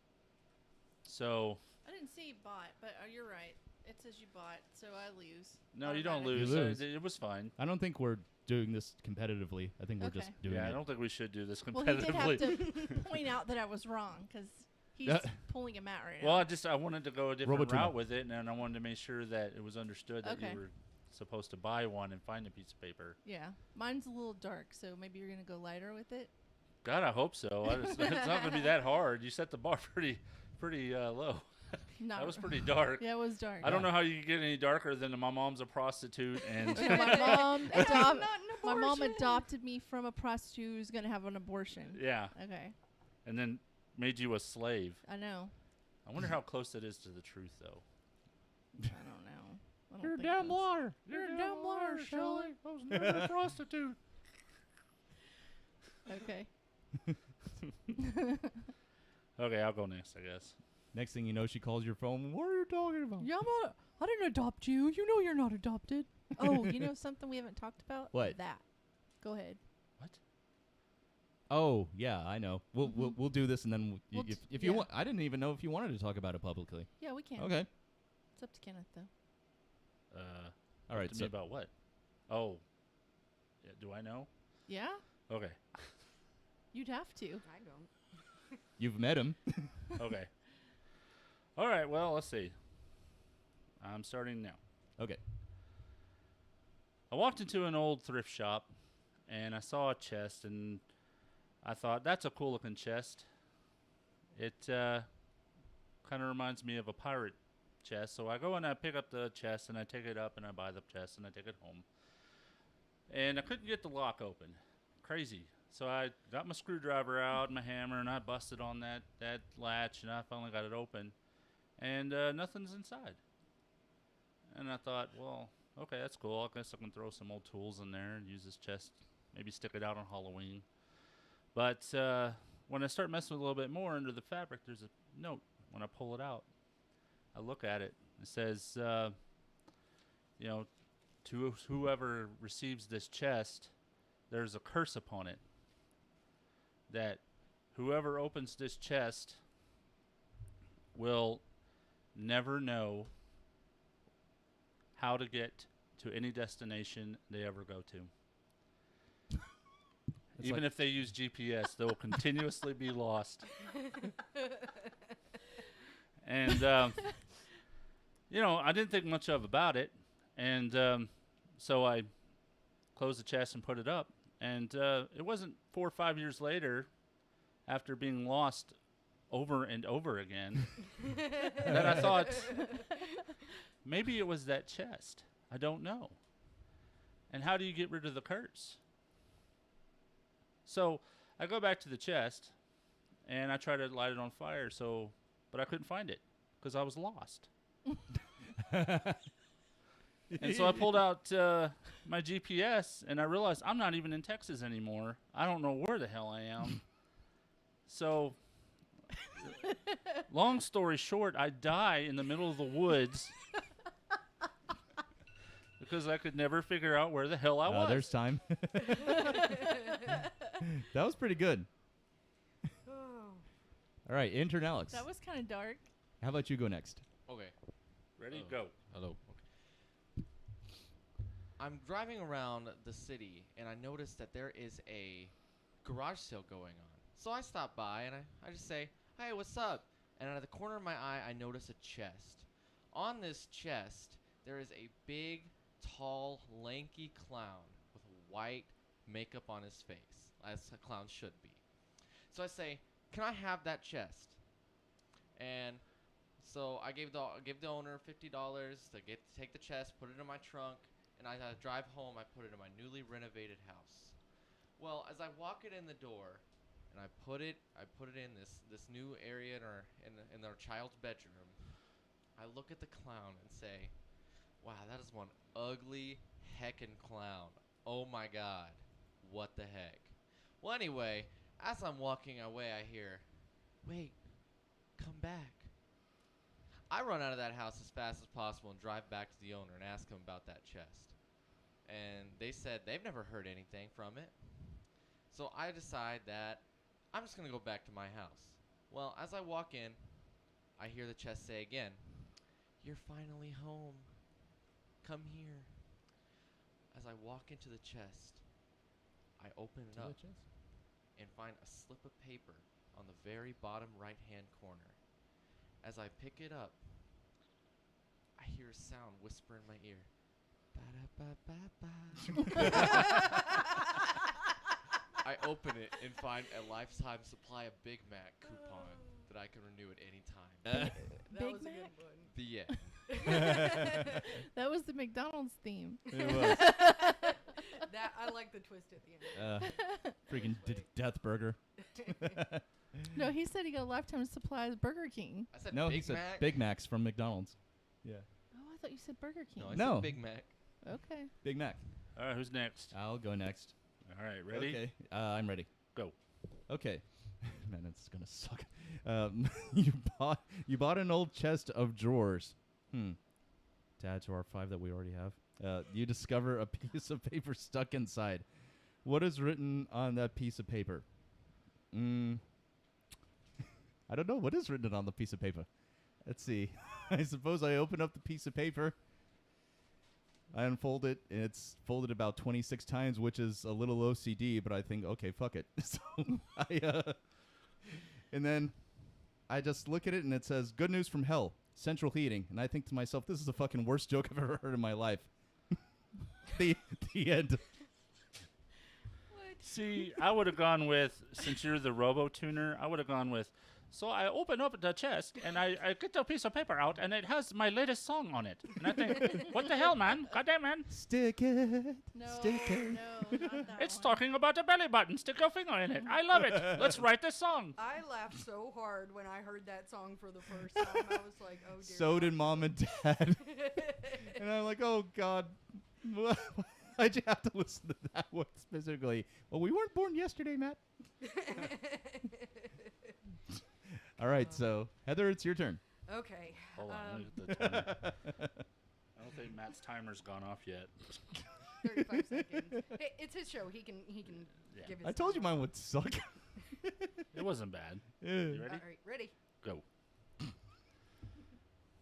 So I didn't say bought, but you're right. It says you bought, so I lose. No, you don't Automatically. lose. You lose. It was fine. I don't think we're doing this competitively. I think we're just Okay. doing Yeah, it. I don't think we should do this Well, he did have competitively. to point out that I was wrong because he's pulling him out right Well, now. I wanted to go a different Robotuna. route with it, and I wanted to make sure that it was understood that Okay. you were supposed to buy one and find a piece of paper. Yeah, mine's a little dark, so maybe you're gonna go lighter with it. God, I hope so. It's not going to be that hard. You set the bar pretty low. That was pretty dark. Yeah, it was dark. I don't know how you can get any darker than my mom's a prostitute and You know, my mom adopted me from a prostitute who's gonna have an abortion. yeah, Okay. and then made you a slave. I know. I wonder how close it is to the truth, though. I don't know. I don't You're a think damn that's- liar. You're a damn liar, Shelley. I was never a prostitute. Okay. Okay, I'll go next, I guess. Next thing you know, she calls your phone. What are you talking about? Yeah, I didn't adopt you. You know you're not adopted. Oh, you know something we haven't talked about? What? That. Go ahead. Oh, yeah, I know. We'll do this, and then We'll if t- you yeah. want, I didn't even know if you wanted to talk about it publicly. Yeah, we can. Okay. It's up to Kenneth, though. All right. To So me about what? Oh. Yeah, do I know? Yeah? Okay. You'd have to. I don't. you've met him. Okay. All right, well, let's see. I'm starting now. Okay. I walked into an old thrift shop, and I saw a chest, and I thought, that's a cool-looking chest. It kind of reminds me of a pirate chest, so I go and I pick up the chest, and I take it up, and I buy the chest, and I take it home. And I couldn't get the lock open. Crazy. So I got my screwdriver out, my hammer, and I busted on that latch, and I finally got it open. And nothing's inside. And I thought, well, okay, that's cool. I guess I can throw some old tools in there and use this chest, maybe stick it out on Halloween. But when I start messing with it a little bit more under the fabric, there's a note. When I pull it out, I look at it. It says, you know, to whoever receives this chest, there's a curse upon it. That whoever opens this chest will never know how to get to any destination they ever go to. Even like if they use GPS, they will continuously be lost. And, you know, I didn't think much about it. And so I closed the chest and put it up. And it wasn't 4 or 5 years later, after being lost over and over again, that I thought, maybe it was that chest. I don't know. And how do you get rid of the curse? So I go back to the chest, and I try to light it on fire, but I couldn't find it because I was lost. And so I pulled out my GPS, and I realized I'm not even in Texas anymore. I don't know where the hell I am. So, long story short, I die in the middle of the woods because I could never figure out where the hell I was. There's time. That was pretty good. All right, intern Alex. That was kind of dark. How about you go next? Okay. Ready? Go. Hello. Okay. I'm driving around the city, and I noticed that there is a garage sale going on. So I stop by, and I just say, hey, what's up? And out of the corner of my eye, I notice a chest. On this chest, there is a big, tall, lanky clown with white makeup on his face, as a clown should be. So I say, can I have that chest? And so I gave the owner $50 to take the chest, put it in my trunk, and I drive home. I put it in my newly renovated house. Well, as I walk it in the door, and I put it in this new area in our child's bedroom, I look at the clown and say, wow, that is one ugly heckin' clown. Oh my God, what the heck? Well, anyway, as I'm walking away, I hear, wait, come back. I run out of that house as fast as possible and drive back to the owner and ask him about that chest. And they said they've never heard anything from it. So I decide that I'm just going to go back to my house. Well, as I walk in, I hear the chest say again, "You're finally home. Come here." As I walk into the chest, I open it up and find a slip of paper on the very bottom right-hand corner. As I pick it up, I hear a sound whisper in my ear. Ba-da-ba-ba-ba. I open it and find a lifetime supply of Big Mac coupon that I can renew at any time. Big Mac? The end. That was the McDonald's theme. It was. That I like the twist at the end. Freaking death burger. No, he said he got a lifetime supply of Burger King. I said No, Big he said Mac. Big Macs from McDonald's. Yeah. Oh, I thought you said Burger King. No, I No. said Big Mac. Okay. Big Mac. All right, who's next? I'll go next. All right, ready? Okay. I'm ready. Go. Okay. Man, that's gonna suck. You bought an old chest of drawers. To add to our 5 that we already have. You discover a piece of paper stuck inside. What is written on that piece of paper? I don't know. What is written on the piece of paper? Let's see. I suppose I open up the piece of paper. I unfold it, and it's folded about 26 times, which is a little OCD, but I think, okay, fuck it. So and then I just look at it, and it says, "Good news from hell, central heating." And I think to myself, this is the fucking worst joke I've ever heard in my life. the end. See, I would have gone with, since you're the robo-tuner, I would have gone with, so I open up the chest, and I get a piece of paper out, and it has my latest song on it. And I think, what the hell, man? Goddamn, man. Stick it. No, Stick it. no, not that It's one. talking about a belly button. Stick your finger in it. I love it. Let's write this song. I laughed so hard when I heard that song for the first time. I was like, oh dear. So did Mom and Dad. And I'm like, oh, God. Why'd you have to listen to that one specifically? Well, we weren't born yesterday, Matt. All right, so Heather, it's your turn. Okay. Hold on. Look at the timer. I don't think Matt's timer's gone off yet. 35 seconds. Hey, it's his show. He can give his I told you time. mine would suck. It wasn't bad. Yeah. You ready? All right, ready. Go.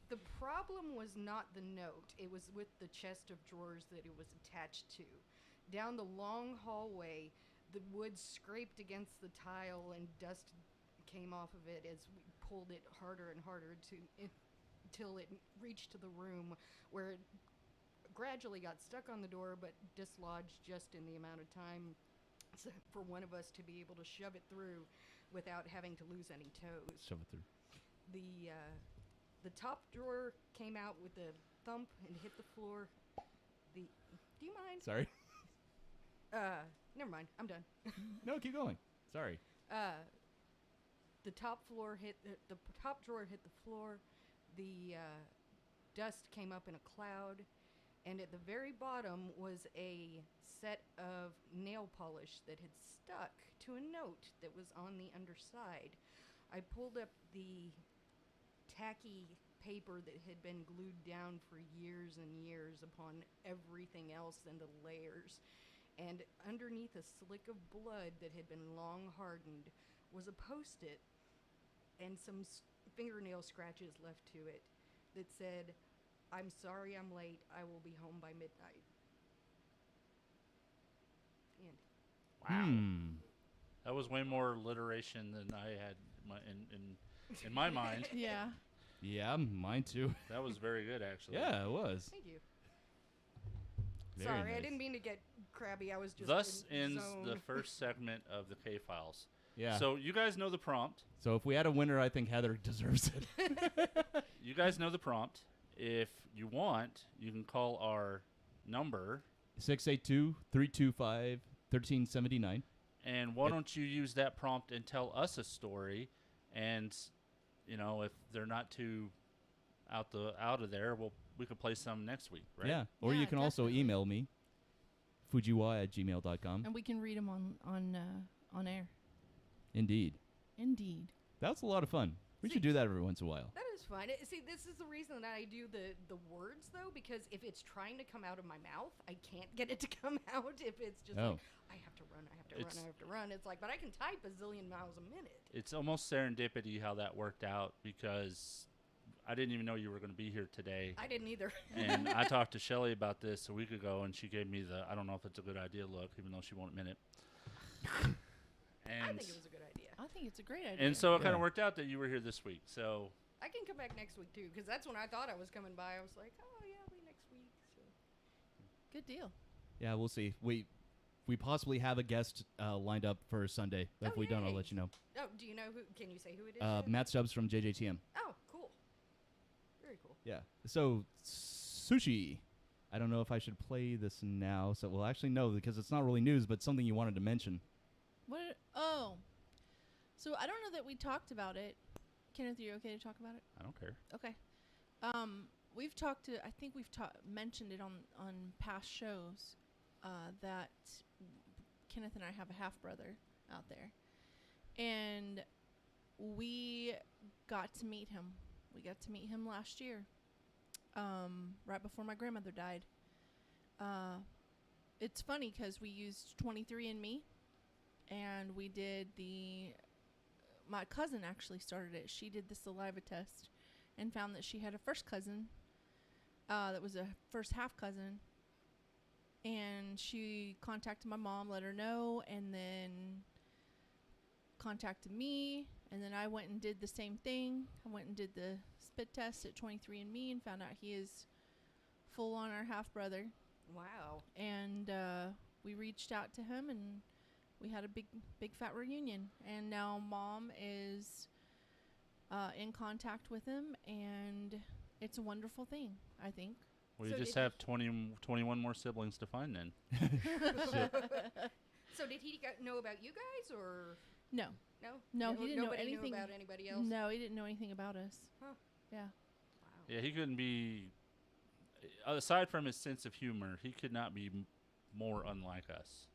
The problem was not the note. It was with the chest of drawers that it was attached to. Down the long hallway, the wood scraped against the tile and dust came off of it as we pulled it harder and harder until it reached to the room, where it gradually got stuck on the door but dislodged just in the amount of time for one of us to be able to shove it through without having to lose any toes. Shove it through. The top drawer came out with a thump and hit the floor. Do you mind? Sorry. Never mind. I'm done. No, keep going. Sorry. The top drawer hit the floor. The dust came up in a cloud, and at the very bottom was a set of nail polish that had stuck to a note that was on the underside. I pulled up the tacky paper that had been glued down for years and years upon everything else in the layers, and underneath a slick of blood that had been long hardened was a post-it and some fingernail scratches left to it that said, "I'm sorry I'm late. I will be home by midnight." And Wow. That was way more alliteration than I had in my mind. Yeah. Yeah, mine too. That was very good, actually. Yeah, it was. thank you. Very Sorry, I nice. didn't mean to get crabby. I was just Thus in ends zone. the first segment of the K-Files. Yeah. So you guys know the prompt. So if we had a winner, I think Heather deserves it. You guys know the prompt. If you want, you can call our number. 682-325-1379. And why don't you use that prompt and tell us a story? And, you know, if they're not too out of there, we could play some next week, right? Yeah. Or you can also email me, fujiwa@gmail.com. And we can read them on air. Indeed. Indeed. That was a lot of fun. We should do that every once in a while. That is fun. See, this is the reason that I do the words, though, because if it's trying to come out of my mouth, I can't get it to come out. If it's just like, I have to run, I have to run, I have to run. It's like, but I can type a zillion miles a minute. It's almost serendipity how that worked out, because I didn't even know you were going to be here today. I didn't either. And I talked to Shelly about this a week ago, and she gave me the I don't know if it's a good idea look, even though she won't admit it. I think it was a good idea. I think it's a great idea. And so it kind of worked out that you were here this week. So I can come back next week too, because that's when I thought I was coming by. I was like, oh yeah, I'll be next week. So. Good deal. Yeah, we'll see. We possibly have a guest lined up for Sunday. If we don't, I'll let you know. Oh, do you know who? Can you say who it is? Matt Stubbs from JJTM. Oh, cool. Very cool. Yeah. So sushi. I don't know if I should play this now. So well, actually no, because it's not really news, but something you wanted to mention. What? Oh. So I don't know that we talked about it. Kenneth, are you okay to talk about it? I don't care. Okay. We've talked to. I think we've mentioned it on past shows. That Kenneth and I have a half brother out there, and we got to meet him. We got to meet him last year, right before my grandmother died. It's funny because we used 23andMe, and we did my cousin actually started it. She did the saliva test and found that she had a first cousin that was a first half cousin. And she contacted my mom, let her know, and then contacted me. And then I went and did the same thing. I went and did the spit test at 23andMe and found out he is full on our half brother. Wow. And we reached out to him, and we had a big fat reunion. And now Mom is in contact with him, and it's a wonderful thing, I think. Well, you just have 21 more siblings to find then. So did he know about you guys, or? No. No, he didn't know anything. Nobody knew about anybody else? No, he didn't know anything about us. Huh. Yeah. Wow. Yeah, he couldn't be, aside from his sense of humor, he could not be more unlike us.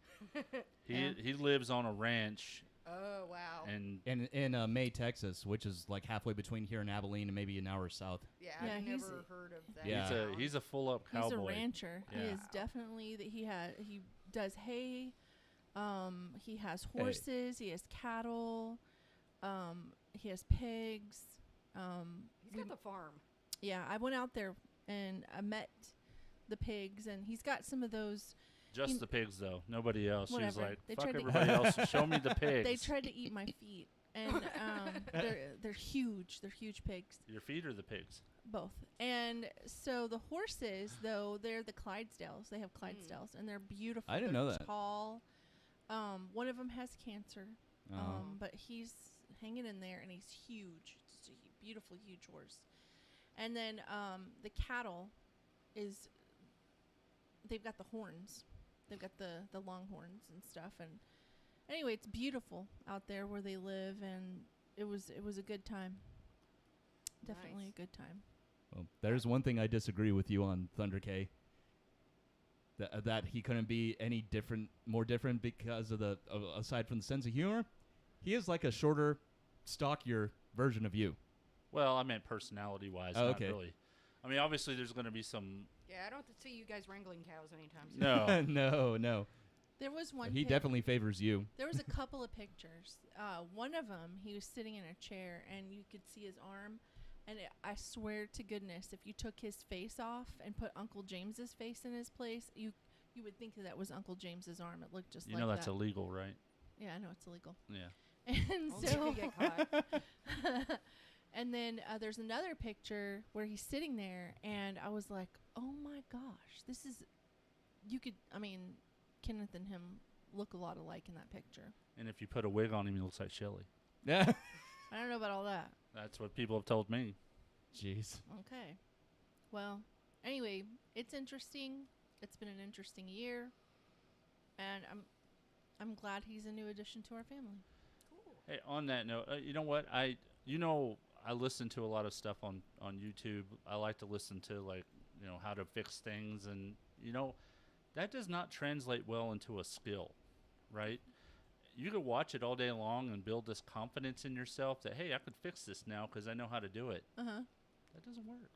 He lives on a ranch. Oh, wow. And in May, Texas, which is like halfway between here and Abilene and maybe an hour south. Yeah, I've never heard of that. Yeah. He's a full-up cowboy. He's a rancher. Yeah. He is definitely he does hay. He has horses. He has cattle. He has pigs. He's got the farm. Yeah, I went out there and I met the pigs, and he's got some of those. Just the pigs, though. Nobody else. Whatever. She's like, They fuck tried to everybody else. Show me the pigs. They tried to eat my feet, and they're huge. They're huge pigs. Your feet or the pigs? Both. And so the horses, though, they're the Clydesdales. They have Clydesdales, and they're beautiful. I didn't know that. Tall. One of them has cancer, but he's hanging in there, and he's huge. It's a beautiful, huge horse. And then the cattle they've got the horns. They've got the long horns and stuff. And anyway, it's beautiful out there where they live, and it was a good time. Definitely Nice. a good time. Well, there's one thing I disagree with you on, Thunder K. That he couldn't be any more different because of aside from the sense of humor, he is like a shorter, stockier version of you. Well, I meant personality-wise, Oh, not okay. really. I mean, obviously, there's going to be some. Yeah, I don't see you guys wrangling cows anytime soon. No. no. There was one. He definitely favors you. There was a couple of pictures. One of them, he was sitting in a chair, and you could see his arm. And I swear to goodness, if you took his face off and put Uncle James's face in his place, you would think that was Uncle James's arm. It looked just like that. You know that's illegal, right? Yeah, I know it's illegal. Yeah. And Only so, if you get caught. and then there's another picture where he's sitting there, and I was like, oh my gosh, this is. Kenneth and him look a lot alike in that picture. And if you put a wig on him, he looks like Shelly. Yeah. I don't know about all that. That's what people have told me. Jeez. Okay. Well, anyway, it's interesting. It's been an interesting year, and I'm glad he's a new addition to our family. Cool. Hey, on that note, you know what? I listen to a lot of stuff on YouTube. I like to listen to how to fix things, and that does not translate well into a skill, right? You could watch it all day long and build this confidence in yourself that, hey, I could fix this now because I know how to do it. Uh-huh. That doesn't work.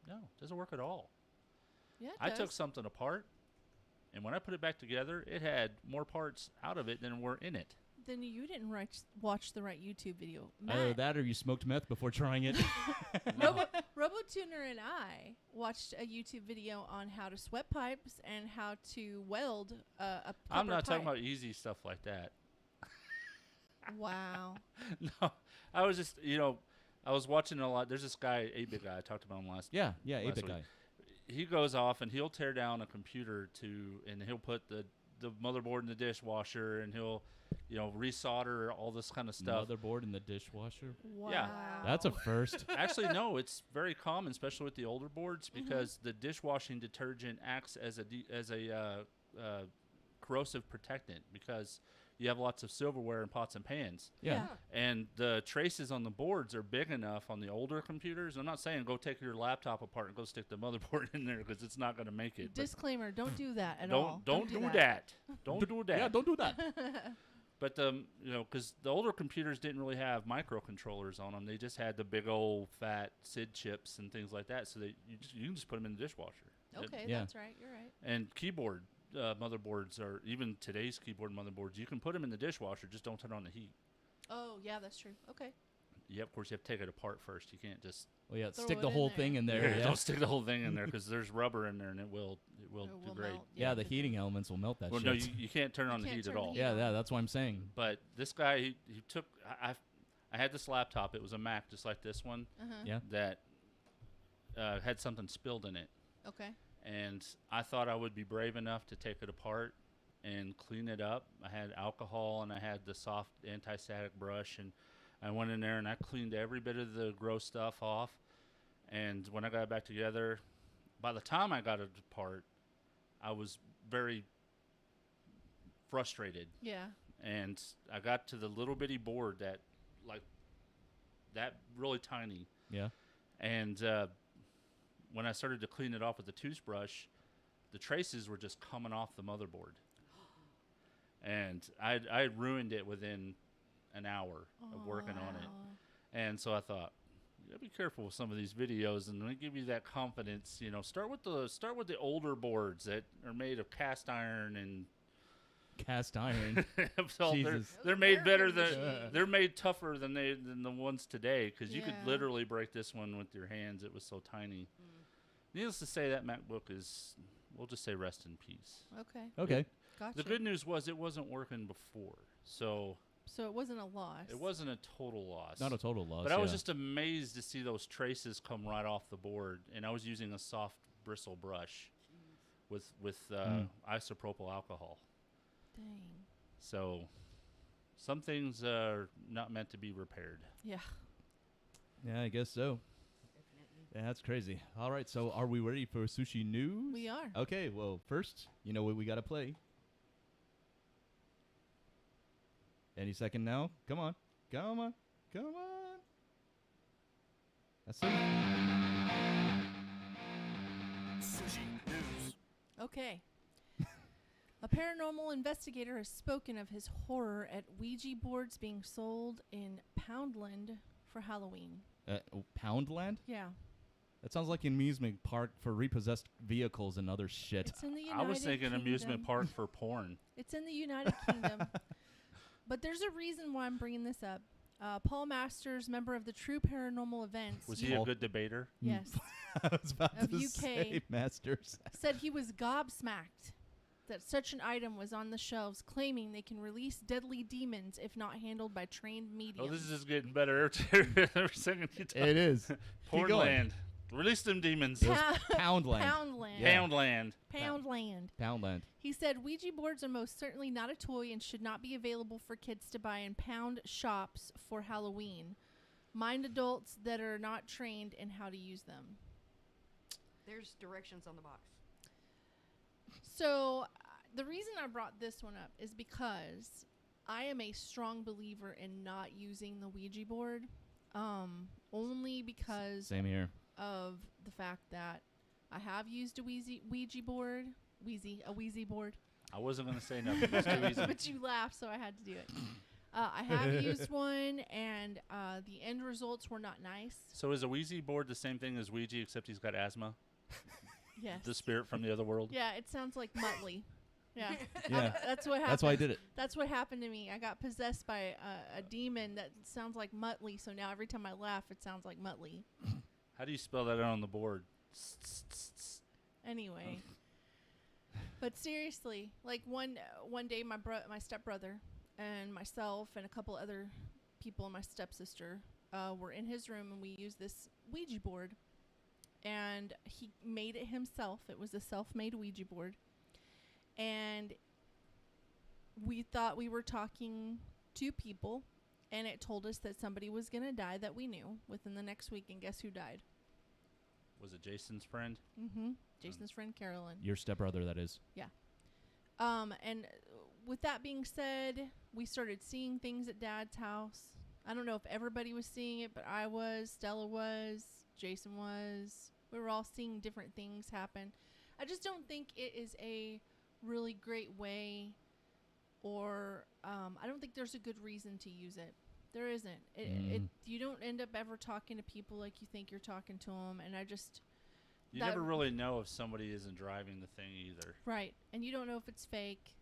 No, it doesn't work at all. Yeah, I took something apart, and when I put it back together, it had more parts out of it than were in it. Then you didn't watch the right YouTube video. Either Matt, that or you smoked meth before trying it. RoboTuner and I watched a YouTube video on how to sweat pipes and how to weld a proper I'm not talking pipe. about easy stuff like that. Wow. No, I was just, I was watching a lot. There's this guy, 8-bit guy. I talked about him last. Yeah, last 8-bit week. guy. He goes off and he'll tear down a computer and he'll put the motherboard in the dishwasher and he'll, resolder all this kind of stuff. Motherboard in the dishwasher. Wow. Yeah. That's a first. Actually, no, it's very common, especially with the older boards, because the dishwashing detergent acts as a corrosive protectant because you have lots of silverware and pots and pans. Yeah. And the traces on the boards are big enough on the older computers. I'm not saying go take your laptop apart and go stick the motherboard in there because it's not going to make it. Disclaimer, don't do that at all. Don't do that. Don't do that. Yeah, don't do that. But, because the older computers didn't really have microcontrollers on them. They just had the big old fat SID chips and things like that. So that you can just put them in the dishwasher. Okay, that's right. You're right. And keyboard motherboards, or even today's keyboard motherboards, you can put them in the dishwasher, just don't turn on the heat. Oh, yeah, that's true. Okay. Yeah, of course, you have to take it apart first. You can't just... Well, yeah, Throw stick it the in whole there. thing in there. Don't stick the whole thing in there because there's rubber in there and it will degrade. melt. Yeah, the heating elements will melt that Well, shit. no, you can't turn on the can't heat turn at the all. heat Yeah, that's what I'm saying. But this guy, he took... I had this laptop. It was a Mac just like this one Yeah. that had something spilled in it. Okay. And I thought I would be brave enough to take it apart and clean it up. I had alcohol and I had the soft anti-static brush, and I went in there and I cleaned every bit of the gross stuff off. And when I got it back together, by the time I got it apart, I was very frustrated. Yeah. And I got to the little bitty board that really tiny. Yeah. And when I started to clean it off with the toothbrush, the traces were just coming off the motherboard. And I ruined it within an hour of working on it. And so I thought, you gotta be careful with some of these videos, and let me give you that confidence. Start with the older boards that are made of cast iron and Cast iron. so Jesus. they're made better they're made tougher than the ones today, because you could literally break this one with your hands. It was so tiny. Needless to say, that MacBook is, we'll just say, rest in peace. Okay. Gotcha. The good news was it wasn't working before, so it wasn't a loss. it wasn't a total loss. Not a total loss. But I was just amazed to see those traces come right off the board, and I was using a soft bristle brush with isopropyl alcohol. Dang. So some things are not meant to be repaired. Yeah. Yeah, I guess so. Yeah, that's crazy. All right, so are we ready for sushi news? We are. Okay, well, first, you know what we got to play. Any second now. Come on. Come on. Come on. That's it. Sushi news. Okay. A paranormal investigator has spoken of his horror at Ouija boards being sold in Poundland for Halloween. Poundland? Yeah. That sounds like an amusement park for repossessed vehicles and other shit. It's in the United I was thinking Kingdom. amusement park for porn. It's in the United Kingdom. But there's a reason why I'm bringing this up. Paul Masters, member of the True Paranormal Events. Was he a good debater? Yes. I was about of to UK, say Masters. said he was gobsmacked that such an item was on the shelves, claiming they can release deadly demons if not handled by trained mediums. Oh, this is just getting better every second you talk. It is. Keep going. Pornland. Release them demons. Poundland. Poundland. Yeah. Poundland. Poundland. Poundland. He said Ouija boards are most certainly not a toy and should not be available for kids to buy in pound shops for Halloween. Mind adults that are not trained in how to use them. There's directions on the box. So, the reason I brought this one up is because I am a strong believer in not using the Ouija board. Only because Same here. of the fact that I have used a Ouija board. A Ouija board. I wasn't going to say nothing. It's too easy. But you laughed, so I had to do it. I have used one, and the end results were not nice. So is a Ouija board the same thing as Ouija, except he's got asthma? Yes. The spirit from the other world? Yeah, it sounds like Muttley. Yeah. Yeah. That's what happened. That's why I did it. That's what happened to me. I got possessed by a demon that sounds like Muttley, so now every time I laugh, it sounds like Muttley. How do you spell that out on the board? Anyway. But seriously, like one day my stepbrother and myself and a couple other people and my stepsister were in his room, and we used this Ouija board. And he made it himself. It was a self-made Ouija board. And we thought we were talking to people, and it told us that somebody was going to die that we knew within the next week. And guess who died? Was it Jason's friend? Mm-hmm. Jason's friend, Carolyn. Your stepbrother, that is. Yeah. And with that being said, we started seeing things at Dad's house. I don't know if everybody was seeing it, but I was, Stella was, Jason was. We were all seeing different things happen. I just don't think it is a really great way, or I don't think there's a good reason to use it. There isn't. You don't end up ever talking to people like you think you're talking to them, and I just... You never really know if somebody isn't driving the thing either. Right, and you don't know if it's fake.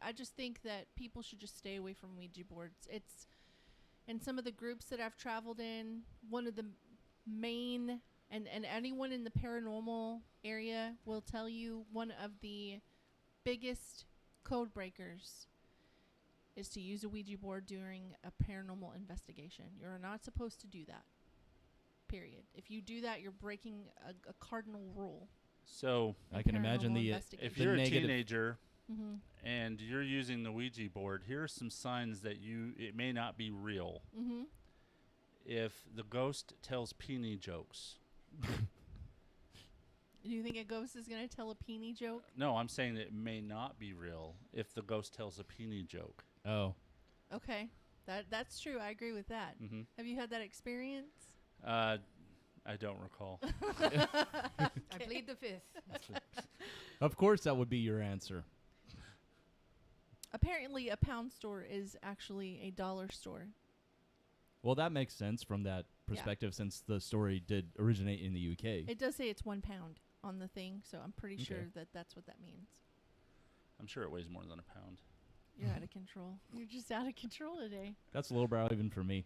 I just think that people should just stay away from Ouija boards. It's... In some of the groups that I've traveled in, one of the main... And anyone in the paranormal area will tell you one of the biggest code breakers is to use a Ouija board during a paranormal investigation. You're not supposed to do that. Period. If you do that, you're breaking a cardinal rule. So I can imagine if you're a teenager mm-hmm. and you're using the Ouija board, here are some signs that it may not be real. Mm-hmm. If the ghost tells peenie jokes. Do you think a ghost is going to tell a peenie joke? No, I'm saying that it may not be real if the ghost tells a peenie joke. Oh. Okay. That's true. I agree with that. Mm-hmm. Have you had that experience? I don't recall. I plead the fifth. Of course that would be your answer. Apparently a pound store is actually a dollar store. Well, that makes sense from that perspective, since the story did originate in the UK. It does say it's 1 pound on the thing, so I'm pretty sure that that's what that means. I'm sure it weighs more than a pound. You're out of control. You're just out of control today. That's lowbrow even for me.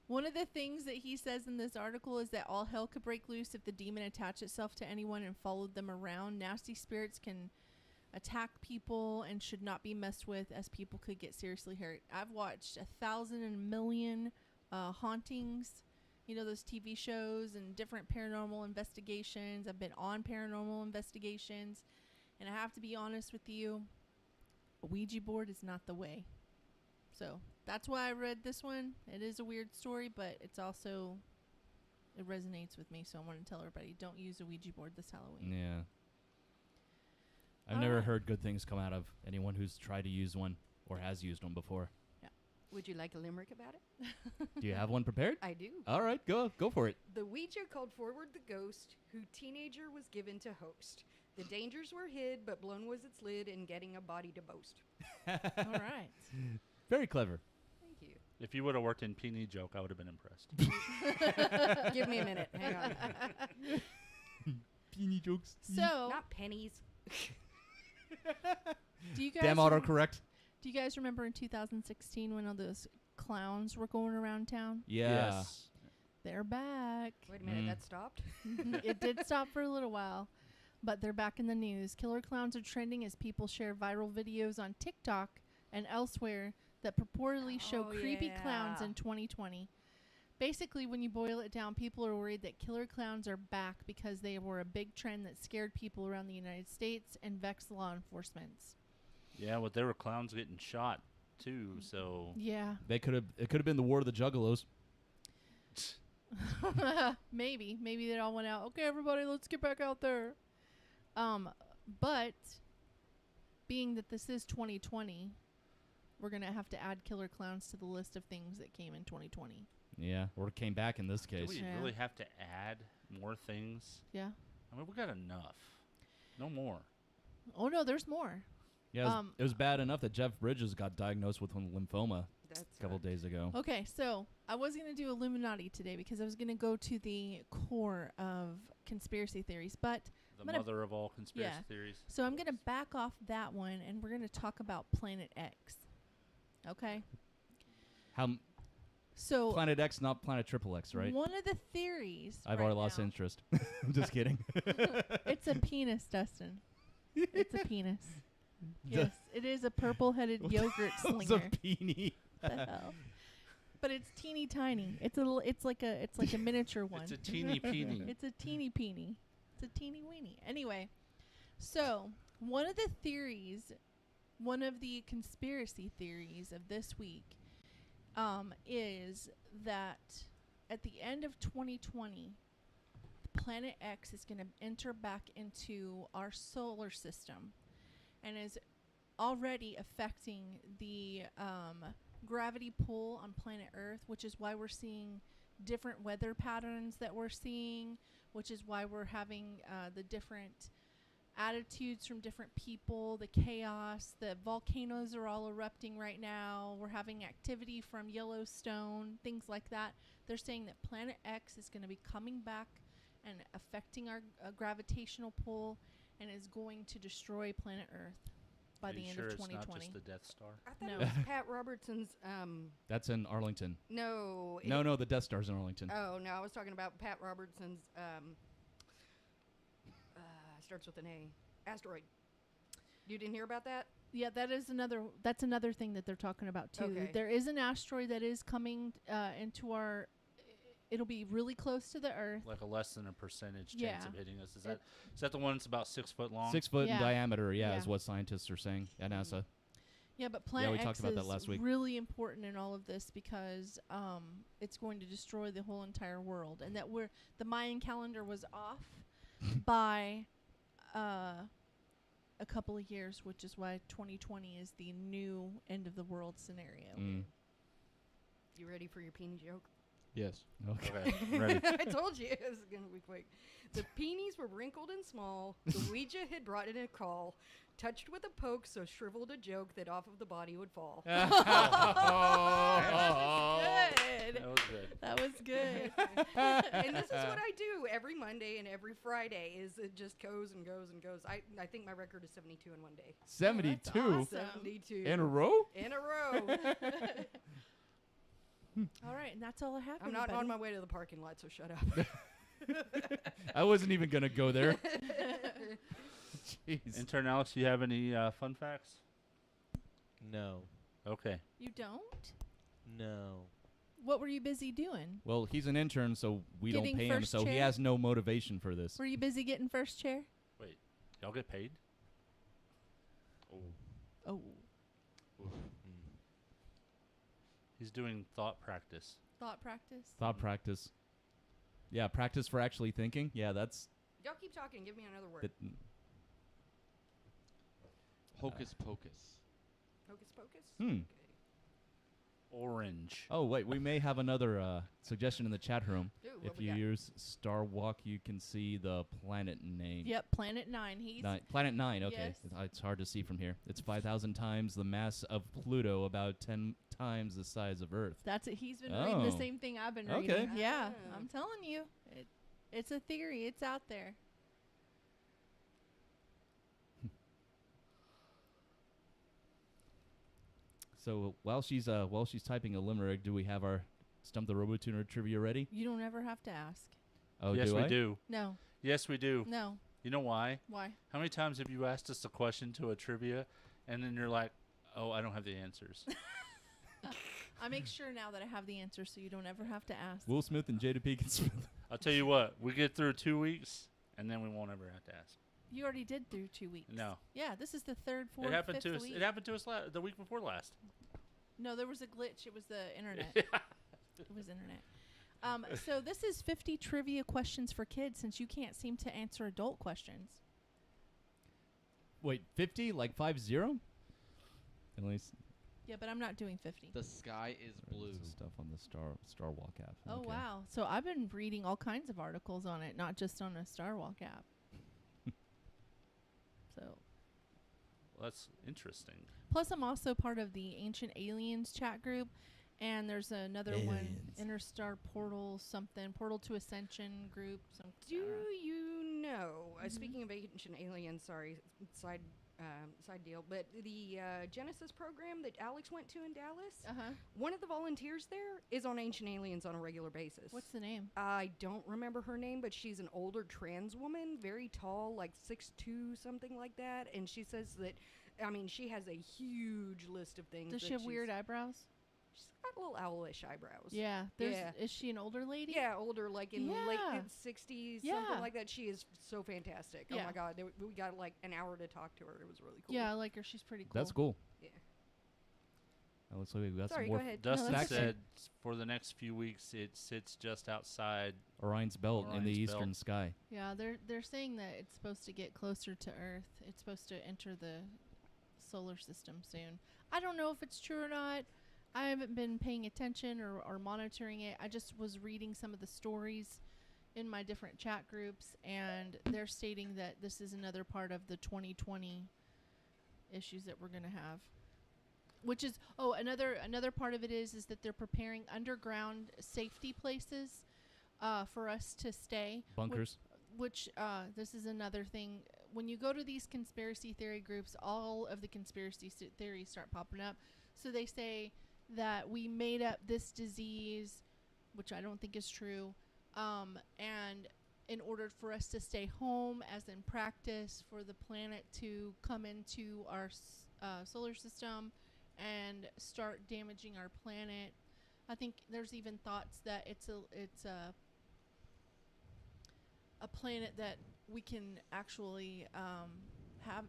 One of the things that he says in this article is that all hell could break loose if the demon attached itself to anyone and followed them around. Nasty spirits can attack people and should not be messed with, as people could get seriously hurt. I've watched 1,000 and a million hauntings, those TV shows and different paranormal investigations. I've been on paranormal investigations, and I have to be honest with you, a Ouija board is not the way. So that's why I read this one. It is a weird story, but it resonates with me, so I want to tell everybody, don't use a Ouija board this Halloween. Yeah. I've never heard good things come out of anyone who's tried to use one or has used one before. Would you like a limerick about it? Do you have one prepared? I do. All right, go for it. The Ouija called forward the ghost, who teenager was given to host. The dangers were hid, but blown was its lid in getting a body to boast. All right. Very clever. Thank you. If you would have worked in peenie joke, I would have been impressed. Give me a minute. Hang on. Peenie jokes. So not pennies. Do you guys Damn autocorrect. Do you guys remember in 2016 when all those clowns were going around town? Yeah. Yes. They're back. Wait a minute, that stopped? It did stop for a little while, but they're back in the news. Killer clowns are trending as people share viral videos on TikTok and elsewhere that purportedly show creepy clowns in 2020. Basically, when you boil it down, people are worried that killer clowns are back because they were a big trend that scared people around the United States and vexed law enforcement. Yeah, but there were clowns getting shot too, so yeah, it could have been the War of the Juggalos. Maybe they all went out. Okay, everybody, let's get back out there. But being that this is 2020, we're gonna have to add killer clowns to the list of things that came in 2020. Yeah, or came back in this case. Do we really have to add more things? Yeah. I mean, we got enough. No more. Oh no, there's more. Yeah, it was bad enough that Jeff Bridges got diagnosed with lymphoma a couple days ago. Okay, so I was going to do Illuminati today because I was going to go to the core of conspiracy theories, but The mother of all conspiracy theories. So I'm going to back off that one, and we're going to talk about Planet X. Okay? So Planet X, not Planet Triple X, right? One of the theories. I've already lost interest. I'm just kidding. It's a penis, Dustin. It's a penis. Yes, it is a purple-headed yogurt slinger. It's a peenie. The hell? But it's teeny tiny. It's like a miniature one. It's a teeny peeny. It's a teeny peeny. It's a teeny weeny. Anyway, so one of the theories, one of the conspiracy theories of this week, is that at the end of 2020, Planet X is going to enter back into our solar system, and is already affecting the gravity pull on planet Earth, which is why we're seeing different weather patterns that we're seeing, which is why we're having the different attitudes from different people, the chaos, the volcanoes are all erupting right now. We're having activity from Yellowstone, things like that. They're saying that Planet X is going to be coming back and affecting our gravitational pull and is going to destroy planet Earth by the end of 2020. It's not just the Death Star? I thought it was Pat Robertson's. That's in Arlington. No. No, the Death Star's in Arlington. Oh, no, I was talking about Pat Robertson's. Starts with an A. Asteroid. You didn't hear about that? Yeah, that's another thing that they're talking about too. Okay. There is an asteroid that is coming into our. It'll be really close to the Earth. Like a less than a percentage chance Yeah. of hitting us. Is that the one that's about 6 foot long? 6 foot in Yeah. diameter, Yeah. is what scientists are saying at NASA. Yeah, but Planet we X talked about that is last week. really important in all of this because it's going to destroy the whole entire world, and that the Mayan calendar was off by a couple of years, which is why 2020 is the new end of the world scenario. You ready for your peenie joke? Yes. Okay. Ready. I told you it was going to be quick. The peenies were wrinkled and small. The Ouija had brought in a call. Touched with a poke, so shriveled a joke that off of the body would fall. Good. That was good. That was good. And this is what I do every Monday and every Friday. Is it just goes and goes and goes. I think my record is 72 in one day. 72? Awesome. 72. In a row? In a row. All right, and that's all I have. I'm not on my way to the parking lot, so shut up. I wasn't even going to go there. Jeez. Intern Alex, do you have any fun facts? No. Okay. You don't? No. What were you busy doing? Well, he's an intern, so we Getting don't pay him, first so he chair? has no motivation for this. Were you busy getting first chair? Wait, y'all get paid? Oh. He's doing thought practice. Thought practice? Thought practice. Yeah, practice for actually thinking. Yeah, that's... Y'all keep talking. Give me another word. It, Hocus pocus. Hocus pocus? Hmm. Orange. Oh, wait, we may have another suggestion in the chat room. Ooh, what If we you got? use Star Walk, you can see the planet name. Yep, Planet 9. He's Planet 9, okay. Yes. It's hard to see from here. It's 5,000 times the mass of Pluto, about 10 times the size of Earth. That's it. He's been reading the Oh. same thing I've been Okay. reading. Yeah, Ah. I'm telling you. It's a theory. It's out there. So while she's typing a limerick, do we have our Stump the Robotuner trivia ready? You don't ever have to ask. Oh, yes, do we I? do. No. Yes, we do. No. You know why? Why? How many times have you asked us a question to a trivia, and then you're like, "Oh, I don't have the answers." I make sure now that I have the answer, so you don't ever have to ask. Will Smith and Jada Pinkett Smith. I'll tell you what. We get through 2 weeks, and then we won't ever have to ask. You already did through 2 weeks. No. Yeah, this is the third, fourth, It happened fifth to us. week. It happened to us the week before last. No, there was a glitch. It was the internet. It was internet. So this is 50 trivia questions for kids, since you can't seem to answer adult questions. Wait, 50? Like 50? At least. Yeah, but I'm not doing 50. The sky is blue. Stuff on the Star Walk app. Oh, Okay. wow. So I've been reading all kinds of articles on it, not just on a Star Walk app. So. Well, that's interesting. Plus, I'm also part of the Ancient Aliens chat group, and there's another one, Interstar Portal something, Portal to Ascension group. Do you No. Speaking of Ancient Aliens, sorry, side deal, but the Genesis program that Alex went to in Dallas, one of the volunteers there is on Ancient Aliens on a regular basis. What's the name? I don't remember her name, but she's an older trans woman, very tall, like 6'2", something like that, and she says that, I mean, she has a huge list of things. Does she have weird eyebrows? She's got little owlish eyebrows. Yeah. Is she an older lady? Yeah, older, like in late 60s, Yeah. something like that. She is so fantastic. Oh Yeah. my God, we got like an hour to talk to her. It was really cool. Yeah, I like her. She's pretty cool. That's cool. Yeah. It looks like we've got Sorry, some more. go ahead. Dustin facts. said for the next few weeks it sits just outside Orion's belt in the Orion's eastern belt. sky. Yeah, they're saying that it's supposed to get closer to Earth. It's supposed to enter the solar system soon. I don't know if it's true or not. I haven't been paying attention or monitoring it. I just was reading some of the stories in my different chat groups, and they're stating that this is another part of the 2020 issues that we're going to have. Which is, another part of it is that they're preparing underground safety places for us to stay. Bunkers. Which this is another thing. When you go to these conspiracy theory groups, all of the conspiracy theories start popping up. So they say that we made up this disease, which I don't think is true, and in order for us to stay home, as in practice, for the planet to come into our solar system and start damaging our planet. I think there's even thoughts that it's a planet that we can actually have,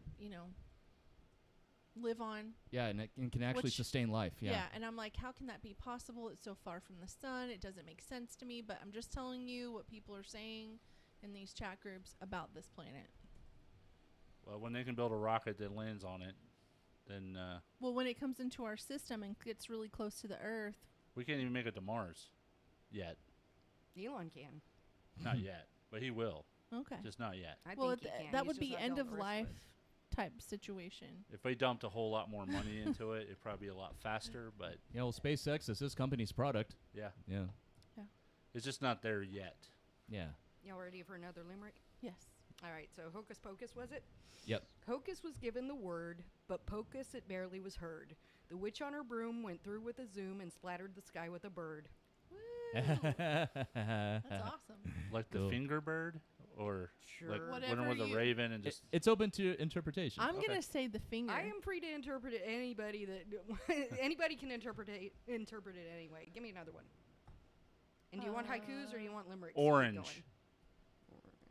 live on. Yeah, and it can actually sustain life. Yeah. And I'm like, how can that be possible? It's so far from the sun. It doesn't make sense to me, but I'm just telling you what people are saying in these chat groups about this planet. Well, when they can build a rocket that lands on it, then well, when it comes into our system and gets really close to the Earth, we can't even make it to Mars yet. Elon can. Not yet, but he will. Okay. Just not yet. I well, think he can. that He's would just be not end built of Earth life with. type situation. If they dumped a whole lot more money into it, it'd probably be a lot faster. But Yeah, well, SpaceX is his company's product. yeah, Yeah. it's just not there yet. Yeah. Y'all ready for another limerick? Yes. All right, so Hocus Pocus, was it? Yep. Hocus was given the word, but Pocus it barely was heard. The witch on her broom went through with a zoom and splattered the sky with a bird. That's awesome. Like the Cool. finger bird, or like Sure. went Whatever with a you- raven and just. It's open to interpretation. I'm Okay. gonna say the finger. I am free to interpret it anybody that anybody can interpret it anyway. Give me another one. And do you want haikus or do you want limericks? Keep Orange. going.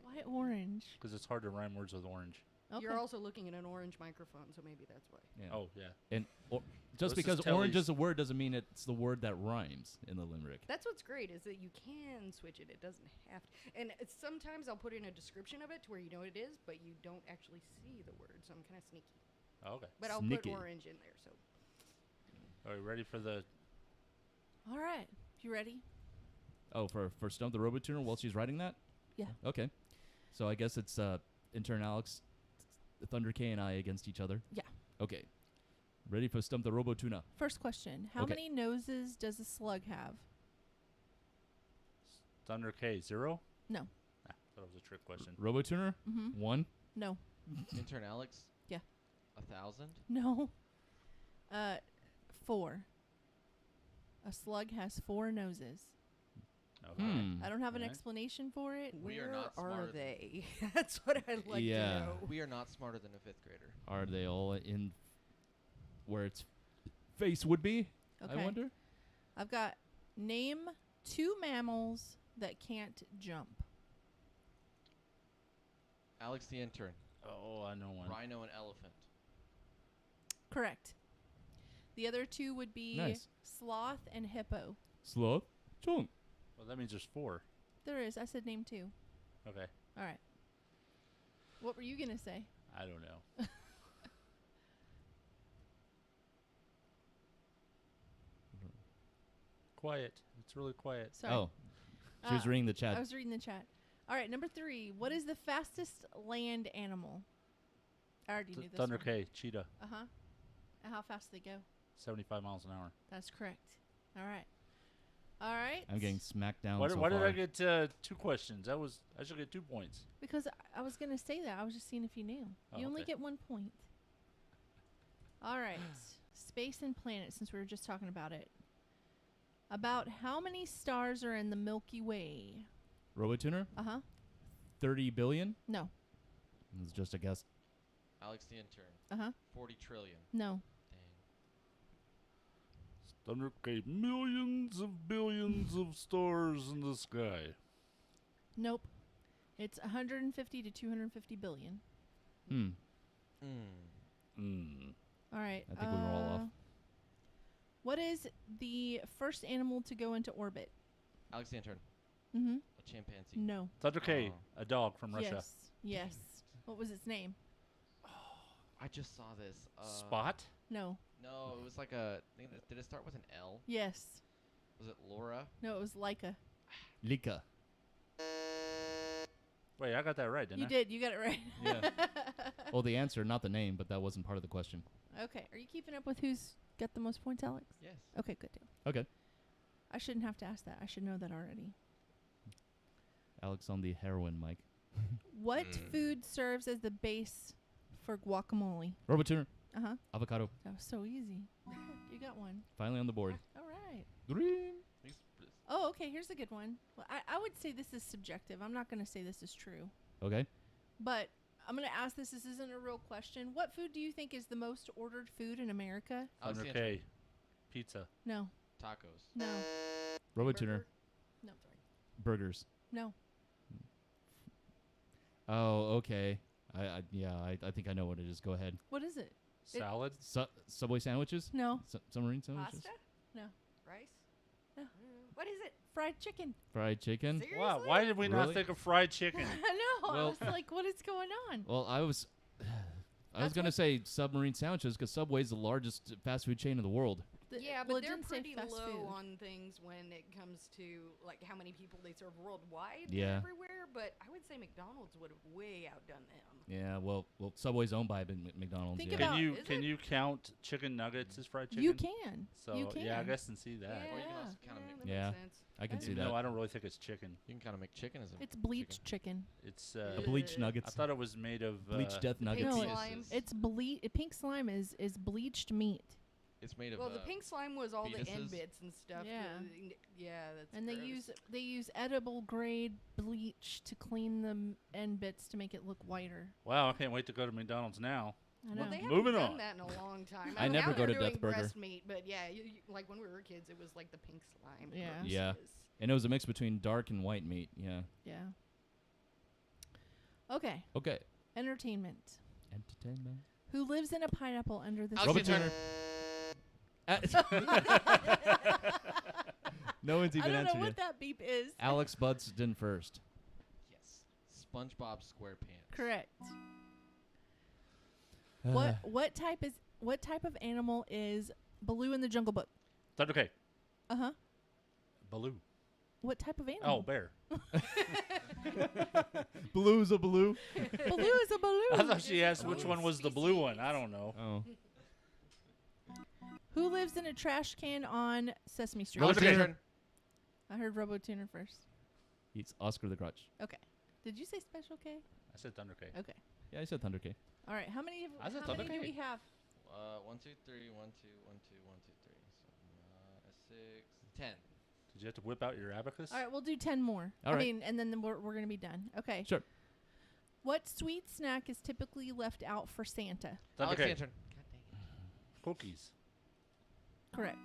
Why orange? Because it's hard to rhyme words with orange. Okay. You're also looking at an orange microphone, so maybe that's why. Yeah. Oh yeah. And just This is because orange Telly's- is a word doesn't mean it's the word that rhymes in the limerick. That's what's great is that you can switch it. It doesn't have to. And sometimes I'll put in a description of it to where you know what it is, but you don't actually see the word. So I'm kind of sneaky. Okay. But I'll Sneaky. put orange in there. So Are you ready for the? All right. You ready? Oh, for Stump the Robotuner while she's writing that? Yeah. Okay. So I guess it's intern Alex, Thunder K, and I against each other. Yeah. Okay. Ready for Stump the Robotuna? First question: how Okay. many noses does a slug have? Thunder K 0? No. Ah, thought it was a trick question. Robotuner? Mm-hmm. 1. No. Intern Alex? Yeah. 1,000? No. 4. A slug has 4 noses. Okay. I don't have an Alright. explanation for it. We are where not are smarter than- they? That's what I'd like Yeah. to know. We are not smarter than a 5th grader. Are they all in where its face would be? Okay. I wonder. I've got name 2 mammals that can't jump. Alex the intern. Oh, I know one. Rhino and elephant. Correct. The other 2 would be Nice. sloth and hippo. Sloth? Chunk. Well, that means there's 4. There is. I said name 2. Okay. All right. What were you going to say? I don't know. Quiet. It's really quiet. Sorry. Oh. She was reading the chat. I was reading the chat. All right, number 3. What is the fastest land animal? I already knew this Thunder one. K, cheetah, And how fast do they go? 75 miles an hour. That's correct. All right. All right. I'm getting smacked down Why, so why did far. I get 2 questions? I should get 2 points. Because I was going to say that. I was just seeing if you knew. Oh, You only okay. get 1 point. All right. Space and planets, since we were just talking about it. About how many stars are in the Milky Way? Robotuner? Uh-huh. 30 billion? No. It was just a guess. Alex the intern. Uh-huh. 40 trillion. No. Thunder K, millions of billions of stars in the sky. Nope. It's 150 to 250 billion. All right. I think we were all off. What is the first animal to go into orbit? Alex the intern. Mm-hmm. A chimpanzee. No. Thunder K, a dog from Russia. Yes. Yes. What was its name? I just saw this. Spot? No. No, it was like a. Did it start with an L? Yes. Was it Laura? No, it was Leica. Lika. Wait, I got that right, didn't You I? did. You got it right. Yeah. Well, the answer, not the name, but that wasn't part of the question. Okay. Are you keeping up with who's got the most points, Alex? Yes. Okay, good deal. Okay. I shouldn't have to ask that. I should know that already. Alex on the heroin mic. What food serves as the base for guacamole? Robotuner. Uh-huh. Avocado. That was so easy. You got one. Finally on the board. All right. Green. Oh, okay. Here's a good one. Well, I would say this is subjective. I'm not going to say this is true. Okay. But I'm going to ask this. This isn't a real question. What food do you think is the most ordered food in America? Thunder K, pizza. No. Tacos. No. Robotuner. No, sorry. Burgers. No. Oh, okay. I think I know what it is. Go ahead. What is it? Salad? Subway sandwiches? No. Submarine sandwiches? Pasta? No. Rice? No. What is it? Fried chicken. Fried chicken? Seriously? Wow, why did we not Really? think of fried chicken? I know. I Well- was like, what is going on? Well, I was going to say submarine sandwiches because Subway's the largest fast food chain in the world. Yeah, well, but it they're didn't say pretty fast low food. on things when it comes to like how many people they serve worldwide Yeah. everywhere. But I would say McDonald's would have way outdone them. Yeah, well, Subway's owned by McDonald's. Think yeah. about- Can you count chicken nuggets as fried chicken? You can. So You can. yeah, I guess I can see that. Or you can Yeah. also kind of that Yeah. makes sense. I can see No, that. I don't really think it's chicken. You can kind of make chicken as a. It's bleached chicken. It's A bleached I nuggets. thought it was made of Bleached death nuggets. No, pieces. slime. It's pink slime is bleached meat. It's made of. Well, the pink slime was all the end fetuses? bits and stuff. Yeah. Yeah, that's And gross. they use edible grade bleach to clean the end bits to make it look whiter. Wow, I can't wait to go to McDonald's now. I know. Well, they haven't Moving done on. that in a long time. I mean, never now go they're to doing Death Burger. breast meat, but yeah, like when we were kids, it was like the pink slime. Yeah. Yeah. Gross. And it was a mix between dark and white meat. Yeah. Yeah. Okay. Okay. Entertainment. Entertainment. Who lives in a pineapple under the Alex sea? Turner. No one's I even don't know answered what it. that beep is. Alex Budston first. Yes. SpongeBob SquarePants. Correct. What type of animal is Baloo in the Jungle Book? Thunder K, Uh huh. Baloo. What type of Oh, animal? bear. Baloo's a Baloo. Baloo is a Baloo. I thought she asked which one was the blue one. I don't know. Oh. Who lives in a trash can on Sesame Street? Alex Robotuner. Intern. I heard Robotuner first. He's Oscar the Crutch. Okay. Did you say Special K? I said Thunder K. Okay. Yeah, I said Thunder K. All right. How many? I said How many Thunder do K. we have? 1, 2, 3, 1, 2, 1, 2, 1, 2, 3. So, 6, 10. Did you have to whip out your abacus? All right. We'll do 10 more. All I right. mean, and then we're gonna be done. Okay. Sure. What sweet snack is typically left out for Santa? Thunder Alex K. Intern. Cookies. Correct.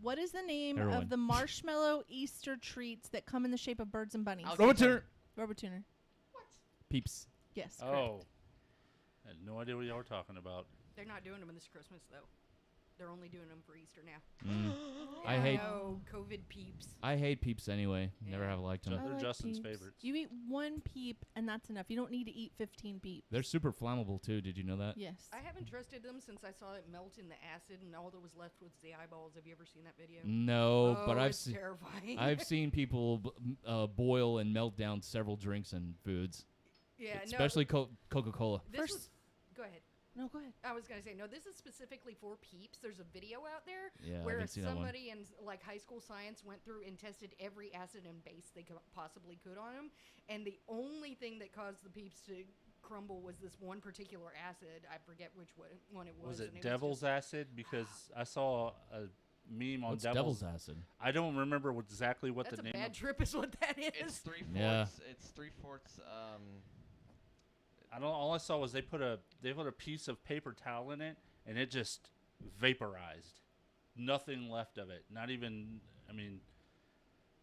What is the name Heroin. of the marshmallow Easter treats that come in the shape of birds and bunnies? Alex Robotuner. Robotuner. Peeps. Yes. Correct. Oh. I had no idea what y'all were talking about. They're not doing them this Christmas though. They're only doing them for Easter now. I hate No COVID peeps. I hate Peeps anyway. Never Yeah. have liked them. They're I like Justin's peeps. favorites. You eat one peep and that's enough. You don't need to eat 15 peeps. They're super flammable too. Did you know that? Yes. I haven't trusted them since I saw it melt in the acid and all that was left was the eyeballs. Have you ever seen that video? No, but I've it's seen terrifying. I've seen people boil and melt down several drinks and foods. Yeah, especially Coca-Cola. This was, go ahead. No, go ahead. I was gonna say no. This is specifically for Peeps. There's a video out there Yeah, I where haven't seen that one. somebody in like high school science went through and tested every acid and base they possibly could on them, and the only thing that caused the Peeps to crumble was this one particular acid. I forget which one it was. Was it and Devil's just, Acid? Because I saw a meme on What's Devil's Acid? I don't remember exactly what That's the a name bad of trip is what that is. It's 3/4. Yeah. It's 3/4. I don't. All I saw was they put a piece of paper towel in it, and it just vaporized. Nothing left of it. Not even. I mean,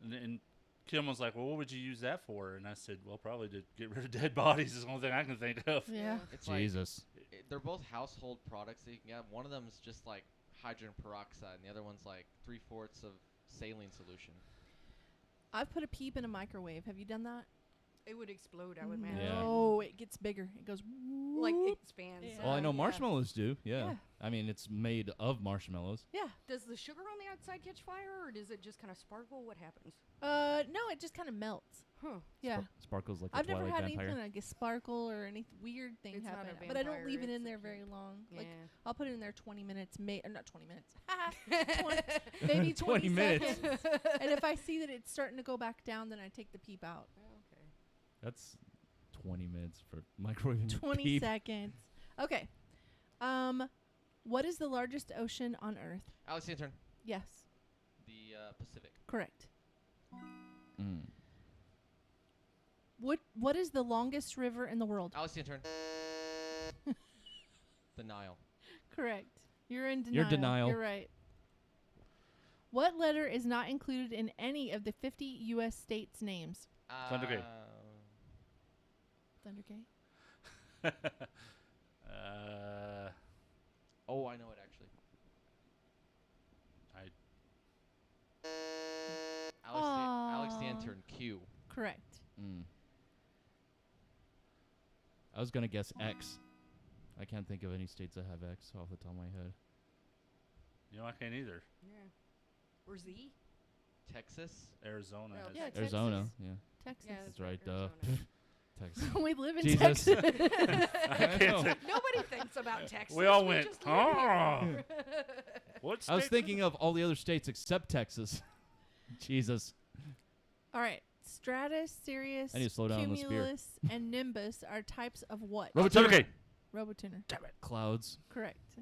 and Kim was like, "Well, what would you use that for?" And I said, "Well, probably to get rid of dead bodies is the only thing I can think of." Yeah. It's Jesus. like they're both household products that you can get. One of them is just like hydrogen peroxide, and the other one's like 3/4 of saline solution. I've put a peep in a microwave. Have you done that? It would explode, I would imagine. Yeah. No, it gets bigger. It goes Like whoop. it expands. Yeah. Well, I know Yeah. marshmallows do. Yeah. Yeah. I mean, it's made of marshmallows. Yeah. Does the sugar on the outside catch fire, or does it just kind of sparkle? What happens? No, it just kind of melts. Huh. Yeah. Sparkles like I've a never Twilight had vampire. anything like a sparkle or any weird thing It's not happen. a But I don't vampire, leave it in it's there a very kid. long. Yeah. Like I'll put it in there 20 minutes, not 20 minutes. 20, maybe 20 minutes. seconds. And if I see that it's starting to go back down, then I take the peep out. Okay. That's 20 minutes for microwaving. 20 peep. seconds. Okay. What is the largest ocean on Earth? Alex, your turn. Yes. The Pacific. Correct. Mm. What is the longest river in the world? Alex, your turn. The Nile. Correct. You're in denial. You're denial. You're right. What letter is not included in any of the 50 U.S. states' names? Thundergate. Thundergate? Oh, I know it actually. Alex the intern. Q. Correct. Mm. I was gonna guess X. I can't think of any states that have X off the top of my head. You know, I can't either. Yeah. Or Z? Texas. Arizona. Oh, has Yeah, Arizona. Texas. Yeah. Texas. Yeah, That's right. Arizona. Texas. We live in Jesus. Texas. I know. Nobody thinks about Texas. We all went, just live here. What I was state- thinking of all the other states except Texas. Jesus. All right. Stratus, Sirius, I need to slow down on the spear. Cumulus, and Nimbus are types of what? Thundergate. Robotuner. Damn it. Clouds. Correct.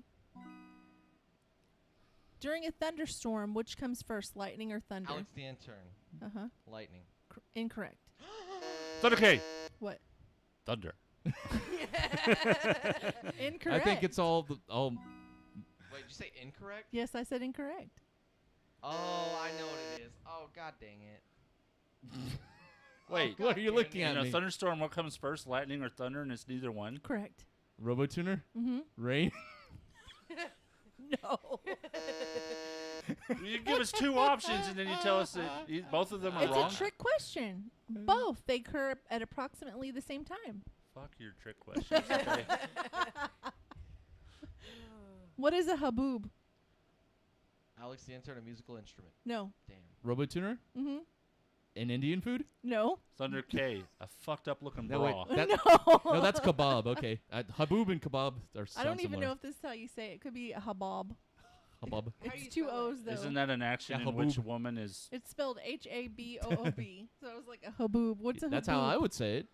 During a thunderstorm, which comes first, lightning or thunder? Alex the intern. Uh-huh. Lightning. Incorrect. Thundergate. What? Thunder. Incorrect. I think it's all. Wait, did you say incorrect? Yes, I said incorrect. Oh, I know what it is. Oh, god dang it. Wait. What are you looking In at a me? thunderstorm, what comes first, lightning or thunder? And it's neither one. Correct. Robotuner? Mm-hmm. Rain? No. You give us two options, and then you tell us that both of them are It's wrong. a trick question. Both. They occur at approximately the same time. Fuck your trick questions. Okay. What is a haboob? Alex the intern, a musical instrument. No. Damn. Robotuner? Mm-hmm. An Indian food? No. Thunder K, a fucked up looking No, wait. bra. That, No. no, that's kebab. Okay. Haboob and kebab are I don't even similar. know if this is how you say it. It could be a habob. Habab. How do you It's two spell it? O's, though. Isn't that an action Yeah, in which haboob. woman is... It's spelled H-A-B-O-O-B. So it was like a haboob. What's a haboob? That's how I would say it.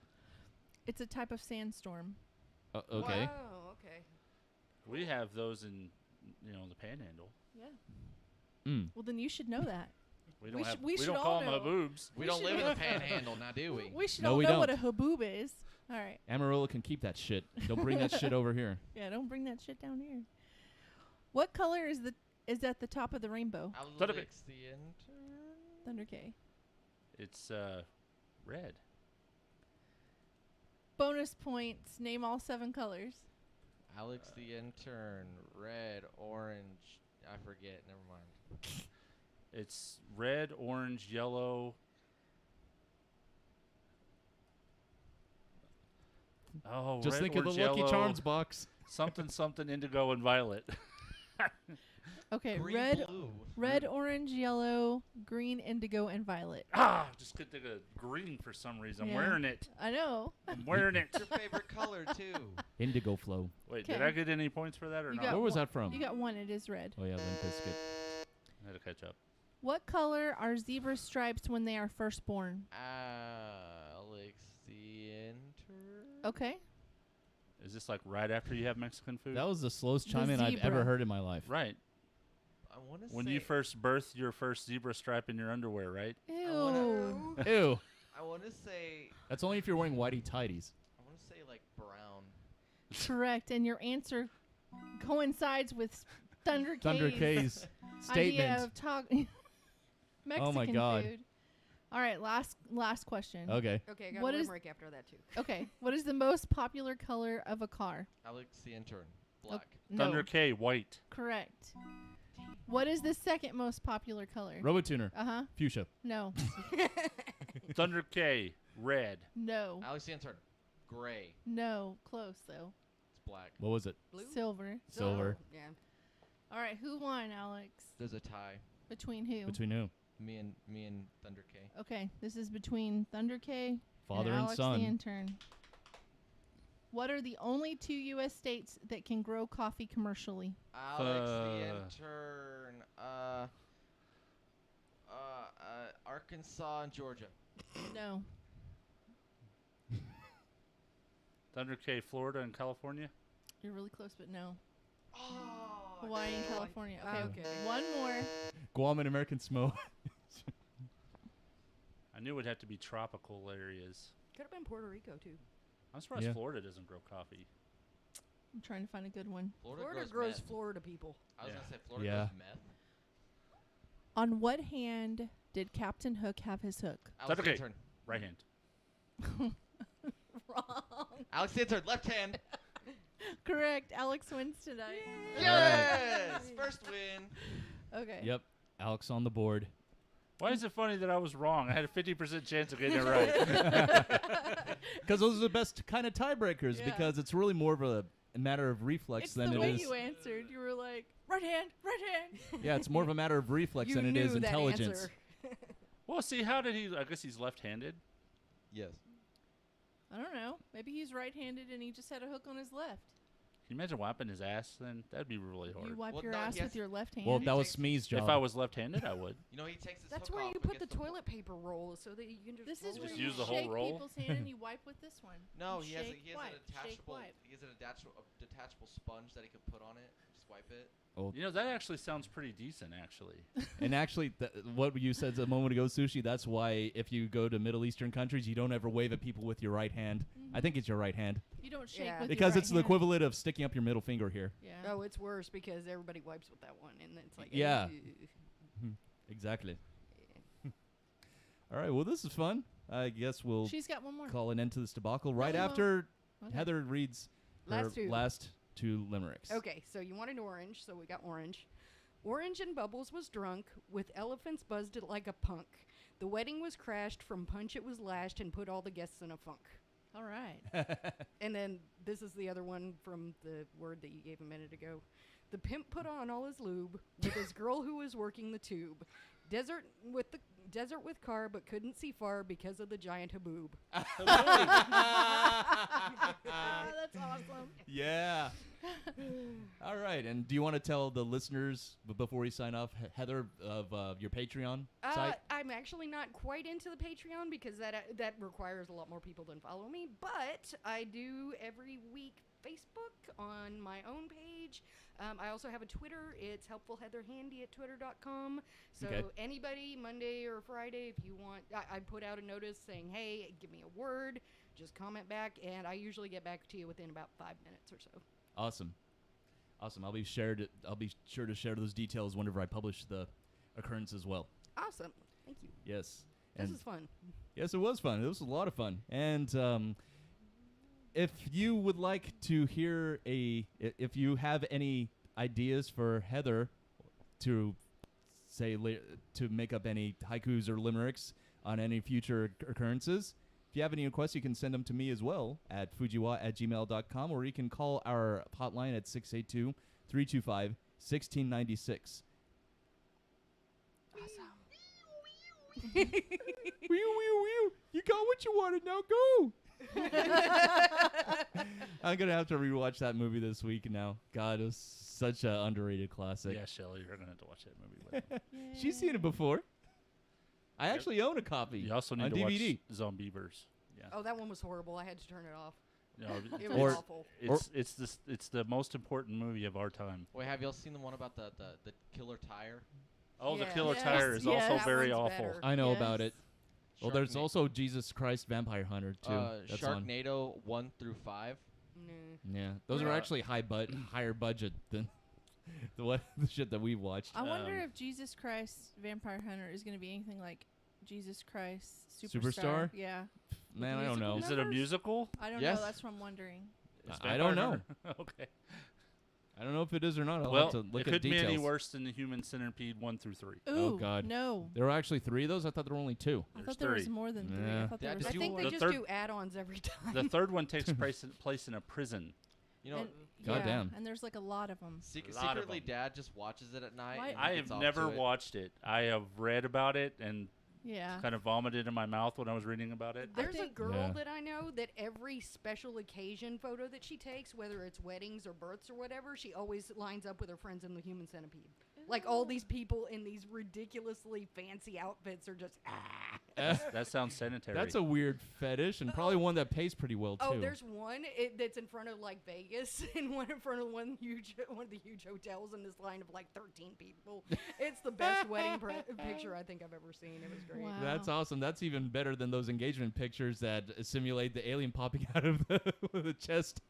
It's a type of sandstorm. Okay. Wow, okay. We have those in, the panhandle. Yeah. Mm. Well, then you should know that. We don't We have. should- we We should don't all call them know. haboobs. We We don't should live in know. the panhandle now, do we? We should No, all we know what a don't. haboob is. All right. Amarillo can keep that shit. Don't bring that shit over here. Yeah, don't bring that shit down here. What color is at the top of the rainbow? Alex the intern. Thunder K. It's red. Bonus points. Name all 7 colors. Alex the intern. Red, orange. I forget. Never mind. It's red, orange, yellow. Oh, Just red, think of the orange, Lucky yellow, Charms box. something, indigo, and violet. Okay, Green, red, blue. red, orange, yellow, green, indigo, and violet. Just could think of green for some reason. I'm Yeah. wearing it. I know. I'm wearing it. It's your favorite color too. Indigo flow. Wait, Okay. did I get any points for that or You not? got Where was one- that from? You got one. It is red. Oh yeah, Limp Bizkit. I had to catch up. What color are zebra stripes when they are first born? Alex the intern. Okay. Is this like right after you have Mexican food? That was the slowest The chime in I've ever zebra. heard in my life. Right. I want to When say. you first birthed your first zebra stripe in your underwear, right? Ew. Ew. I want to say. That's only if you're wearing whitey tighties. I want to say like brown. Correct. And your answer coincides with Thunder K's Thunder K's idea statement. of Mexican Oh my God. food. All right, last question. Okay. Okay, I got What a is- limerick after that too. Okay. What is the most popular color of a car? Alex the intern. Black. No. Thunder K, white. Correct. What is the second most popular color? Robotuner. Uh-huh. Fuchsia. No. Thunder K, red. No. Alex the intern. Gray. No. Close, though. It's black. What was it? Blue? Silver. Silver. Yeah. All right, who won, Alex? There's a tie. Between who? Between who? Me and Thunder K. Okay, this is between Thunder K Father and and Alex son. the intern. What are the only 2 U.S. states that can grow coffee commercially? Alex the intern. Arkansas and Georgia. No. Thunder K, Florida and California. You're really close, but no. Oh, Hawaii and California. Okay. Okay. One more. Guam and American Smo. I knew it would have to be tropical areas. Could have been Puerto Rico too. I'm surprised Yeah. Florida doesn't grow coffee. I'm trying to find a good one. Florida grows Florida people. I was Yeah. gonna say Florida Yeah. grows meth. On what hand did Captain Hook have his hook? Alex Thunder the K, intern. right hand. Wrong. Alex the intern. Left hand. Correct. Alex wins tonight. Yes. First win. Okay. Yep. Alex on the board. Why is it funny that I was wrong? I had a 50% chance of getting it right. Because those are the best kind of tiebreakers. Yeah. Because it's really more of a matter of reflex It's than the it way is. you answered. You were like, right hand, right hand. Yeah, it's more of a matter of reflex You than it is knew that intelligence. answer. Well, see, how did he? I guess he's left-handed. Yes. I don't know. Maybe he's right-handed and he just had a hook on his left. Can you imagine wiping his ass? Then that'd be really hard. You wipe Well, your no, ass yes. with your left hand. Well, that was Smee's job. If I was left-handed, I would. You know he takes his That's hook where off you and put the gets toilet paper roll so that you can just. This is roll where Just you use the whole shake roll? people's hand and you wipe with this one. No, You he has shake, an wipe, shake, attachable. wipe. He has an detachable sponge that he can put on it. Just wipe it. You know, that actually sounds pretty decent, actually. And actually, what you said a moment ago, Sushi, that's why if you go to Middle Eastern countries, you don't ever wave at people with your right hand. I think it's your right hand. You don't shake Yeah. with Because your it's right the hand. equivalent of sticking up your middle finger here. Yeah. Oh, it's worse because everybody wipes with that one, and it's like. Yeah. "Ugh." Exactly. All right, well, this is fun. I guess we'll She's got one more. call an end to this debacle right we won't. after Okay. Heather reads her Last two. last two limericks. Okay, so you wanted orange, so we got orange. Orange and Bubbles was drunk, with elephants buzzed it like a punk. The wedding was crashed, from punch it was lashed, and put all the guests in a funk. All right. And then this is the other one from the word that you gave a minute ago. The pimp put on all his lube with his girl who was working the tube. Desert with car, but couldn't see far because of the giant haboob. That's awesome. Yeah. All right, and do you want to tell the listeners before we sign off, Heather, of your Patreon site? I'm actually not quite into the Patreon because that requires a lot more people than follow me. But I do every week Facebook on my own page. I also have a Twitter. It's helpfulheatherhandy@twitter.com. So Okay. anybody, Monday or Friday, if you want, I put out a notice saying, hey, give me a word. Just comment back, and I usually get back to you within about 5 minutes or so. Awesome. I'll be sure to share those details whenever I publish the occurrence as well. Awesome. Thank you. Yes. This And is fun. yes, it was fun. It was a lot of fun. And if you would like to hear if you have any ideas for Heather to say to make up any haikus or limericks on any future occurrences, if you have any requests, you can send them to me as well at fujiwa@gmail.com, or you can call our hotline at 682-325-6955. 1696. Awesome. Wee, wee, wee. You got what you wanted, now go. I'm going to have to rewatch that movie this week now. God, it was such an underrated classic. Yeah, Shelly, you're going to have to watch that movie with me. She's seen it before. I actually own a copy. You also need on to DVD. watch Zombievers. Yeah. Oh, that one was horrible. I had to turn it off. No, It was awful. It's the most important movie of our time. Wait, have y'all seen the one about the killer tire? Oh, Yeah. the killer Yes, tire is yes. also That very one's awful. better. I know Yes. about it. Well, there's Sharkna- also Jesus Christ Vampire Hunter, too. That's on. Sharknado 1 through 5. Yeah, those are actually higher budget than the shit that we've watched. I wonder if Jesus Christ Vampire Hunter is going to be anything like Jesus Christ Superstar? Yeah. Man, I don't know. Is it a musical? I don't Yes. know. That's what I'm wondering. Is I don't know. Vampire Hunter- Okay. I don't know if it is or not. I'll Well, have to look it at could be details. any worse than the Human Centipede 1 through 3. Ooh, Oh, God. no. There were actually 3 of those? I thought there were only 2. I There's thought there was 3. more than 3. Yeah. I thought there Yeah, was did I you- think they the just third- do add-ons every time. The third one takes place in a prison. You know, And, Goddamn. and there's like a lot of them. Lot of secretly, 'em. Dad just watches it at night. Why- and I gets have off never to it. watched it. I have read about it and Yeah. kind of vomited in my mouth when I was reading about it. There's a think- girl Yeah. that I know that every special occasion photo that she takes, whether it's weddings or births or whatever, she always lines up with her friends in the Human Centipede. Like all these people in these ridiculously fancy outfits are just That sounds sanitary. That's a weird fetish and probably one that pays pretty well, too. Oh, there's one that's in front of like Vegas and one in front of one of the huge hotels in this line of like 13 people. It's the best wedding picture I think I've ever seen. It was great. Wow. That's awesome. That's even better than those engagement pictures that simulate the alien popping out of the chest.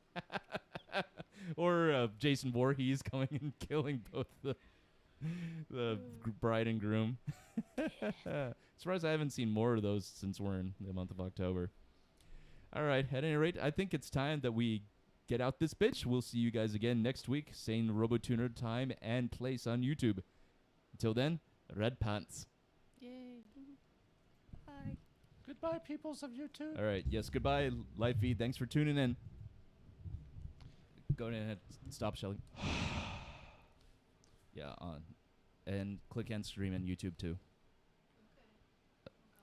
Or Jason Voorhees coming and killing both the bride and groom. Surprised I haven't seen more of those since we're in the month of October. All right, at any rate, I think it's time that we get out this bitch. We'll see you guys again next week. Same RoboTuner time and place on YouTube. Until then, red pants. Yay. Bye. Goodbye, peoples of YouTube. All right, yes, goodbye, live feed. Thanks for tuning in. Go ahead, stop, Shelly. Yeah, on. And click end stream and YouTube too.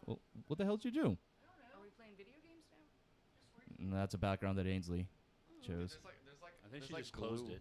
Well, what the hell did you do? Are we playing video games now? That's a background that Ainsley chose. I think she just closed it.